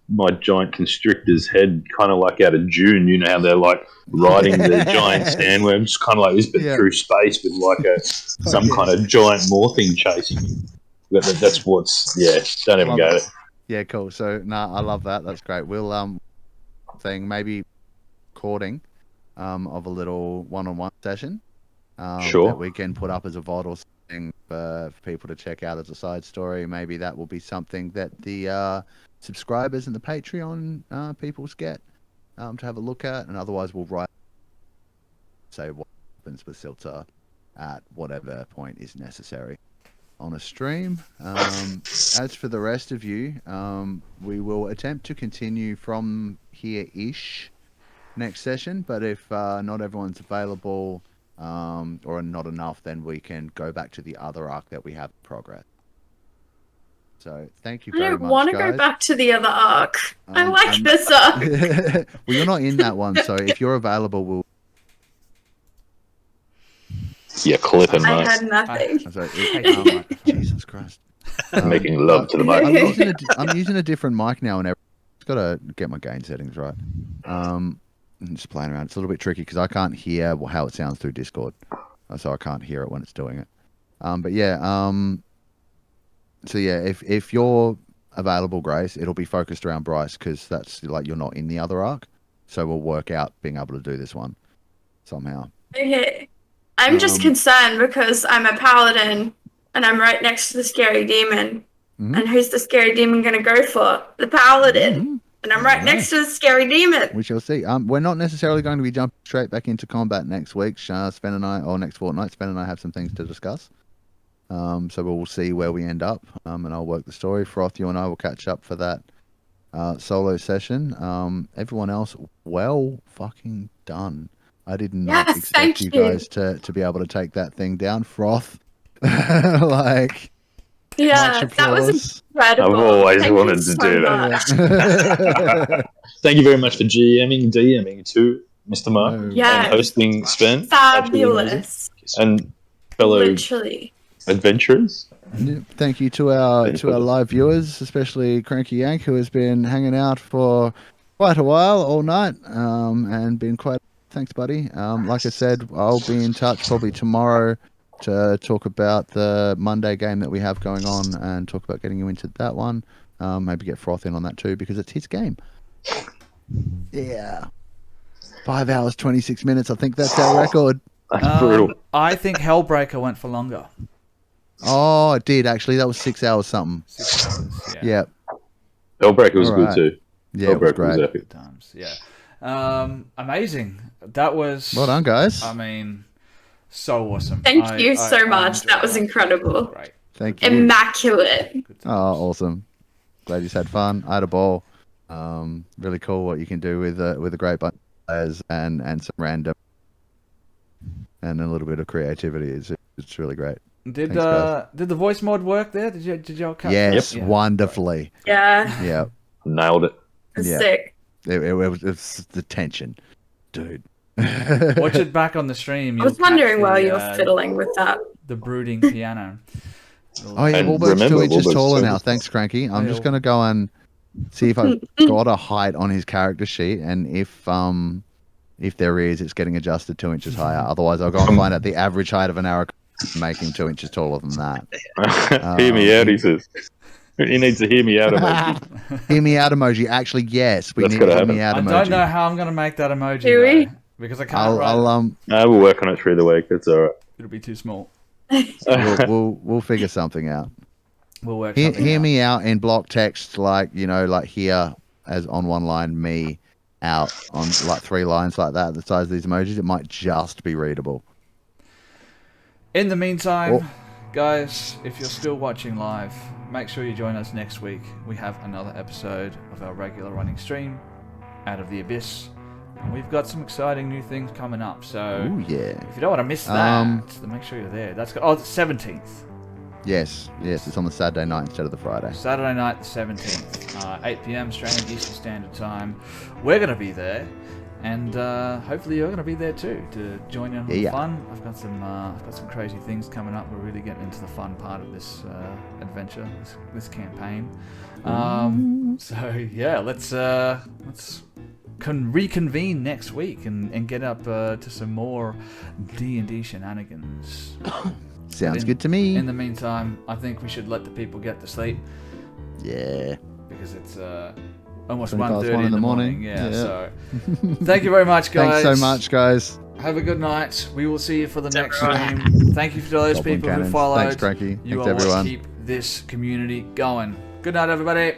my giant constrictor's head, kind of like out of June. You know how they're like riding the giant sandworms, kind of like this, but through space with like some kind of giant morphing chasing me. That's what's, don't even go there. Yeah, cool. So, I love that. That's great. We'll, maybe recording of a little one-on-one session that we can put up as a VOD or something for people to check out as a side story. Maybe that will be something that the subscribers and the Patreon peoples get to have a look at, and otherwise we'll say what happens with Silta at whatever point is necessary on a stream. As for the rest of you, we will attempt to continue from here-ish next session, but if not everyone's available or not enough, then we can go back to the other arc that we have in progress. So thank you very much, guys. I don't want to go back to the other arc. I like this arc. Well, you're not in that one, so if you're available, we'll... Yeah, clip him. I had nothing. Jesus Christ. Making love to the mic. I'm using a different mic now, and I've got to get my gain settings right. I'm just playing around. It's a little bit tricky because I can't hear how it sounds through Discord, so I can't hear it when it's doing it. But yeah, so yeah, if you're available, Grace, it'll be focused around Bryce because that's like you're not in the other arc, so we'll work out being able to do this one somehow. Okay. I'm just concerned because I'm a paladin and I'm right next to the scary demon. Mm-hmm. And who's the scary demon going to go for? The paladin. Mm-hmm. And I'm right next to the scary demon. We shall see. We're not necessarily going to be jumping straight back into combat next week. Sven and I, or next fortnight, Sven and I have some things to discuss. So we'll see where we end up. And I'll work the story. Froth, you and I will catch up for that solo session. Everyone else, well fucking done. I did not expect you guys to be able to take that thing down. Froth. Like, yeah, that was incredible. I've always wanted to do that. Thank you very much for DMing too, Mr. Mark, and hosting Sven. Fabulous. And fellow adventurers. Thank you to our live viewers, especially Cranky Yank, who has been hanging out for quite a while, all night, and been quite. Thanks, buddy. Like I said, I'll be in touch probably tomorrow to talk about the Monday game that we have going on and talk about getting you into that one. Maybe get Froth in on that too because it's his game. Yeah. 5 hours, 26 minutes. I think that's our record. That's brutal. I think Hellbreaker went for longer. Oh, it did actually. That was 6 hours something. 6 hours, yeah. Hellbreaker was good too. Yeah, it was great. Was epic. Times, yeah. Amazing. That was... Well done, guys. I mean, so awesome. Thank you so much. That was incredible. Great. Thank you. Immaculate. Oh, awesome. Glad you had fun. I had a ball. Really cool what you can do with a great bunch of players and some random and a little bit of creativity. It's really great. Did Thanks, guys. did the voice mod work there? Did y'all catch Yes, that? Yeah. wonderfully. Yeah. Yeah. Nailed it. It's Yeah. sick. It was the tension, dude. Watch it back on the stream. I was you'll catch wondering while the, you were fiddling with that. the brooding piano. Oh yeah, And Wahlberg's 2 remember, inches Wahlberg's taller so now. good. Thanks, Cranky. I'm Yeah. just gonna go and see if I've got a height on his character sheet, and if there is, it's getting adjusted 2 inches higher. Otherwise, I'll go and find out the average height of an arrow and make him 2 inches taller than that. Hear me out, he says. He needs to hear me out emoji. Hear me out emoji. Actually, yes, we That's need gotta a hear me happen. out I emoji. don't know how I'm gonna make that emoji Do we? though, because I can't write. We'll work on it through the week. It's alright. It'll be too small. we'll figure something out. We'll work. Something Hear out. me out in block text, like here as on one line, me out on like 3 lines like that. The size of these emojis, it might just be readable. In the meantime, Oh. guys, if you're still watching live, make sure you join us next week. We have another episode of our regular running stream, Out of the Abyss. And we've got some exciting new things coming up. So Oh yeah. if you don't want to miss that, then make sure you're there. That's it's 17th. Yes, it's on the Saturday night instead of the Friday. Saturday night, the 17th, 8 p.m. Australian Eastern Standard Time. We're going to be there, and hopefully you're going to be there too to join in on the fun. I've got some crazy things coming up. We're really getting into the fun part of this adventure, this campaign. So yeah, let's reconvene next week and get up to some more D&D shenanigans. Sounds good to me. In the meantime, I think we should let the people get to sleep. Yeah. Because it's almost 1:30 1:30 in the morning. Yeah, so thank you very much, guys. Thanks so much, guys. Have a good night. We will see you for the next stream. Thank you to those Goblin people who cannons. followed. Thanks, Cranky. You Thanks, are everyone. what keep this community going. Good night, everybody.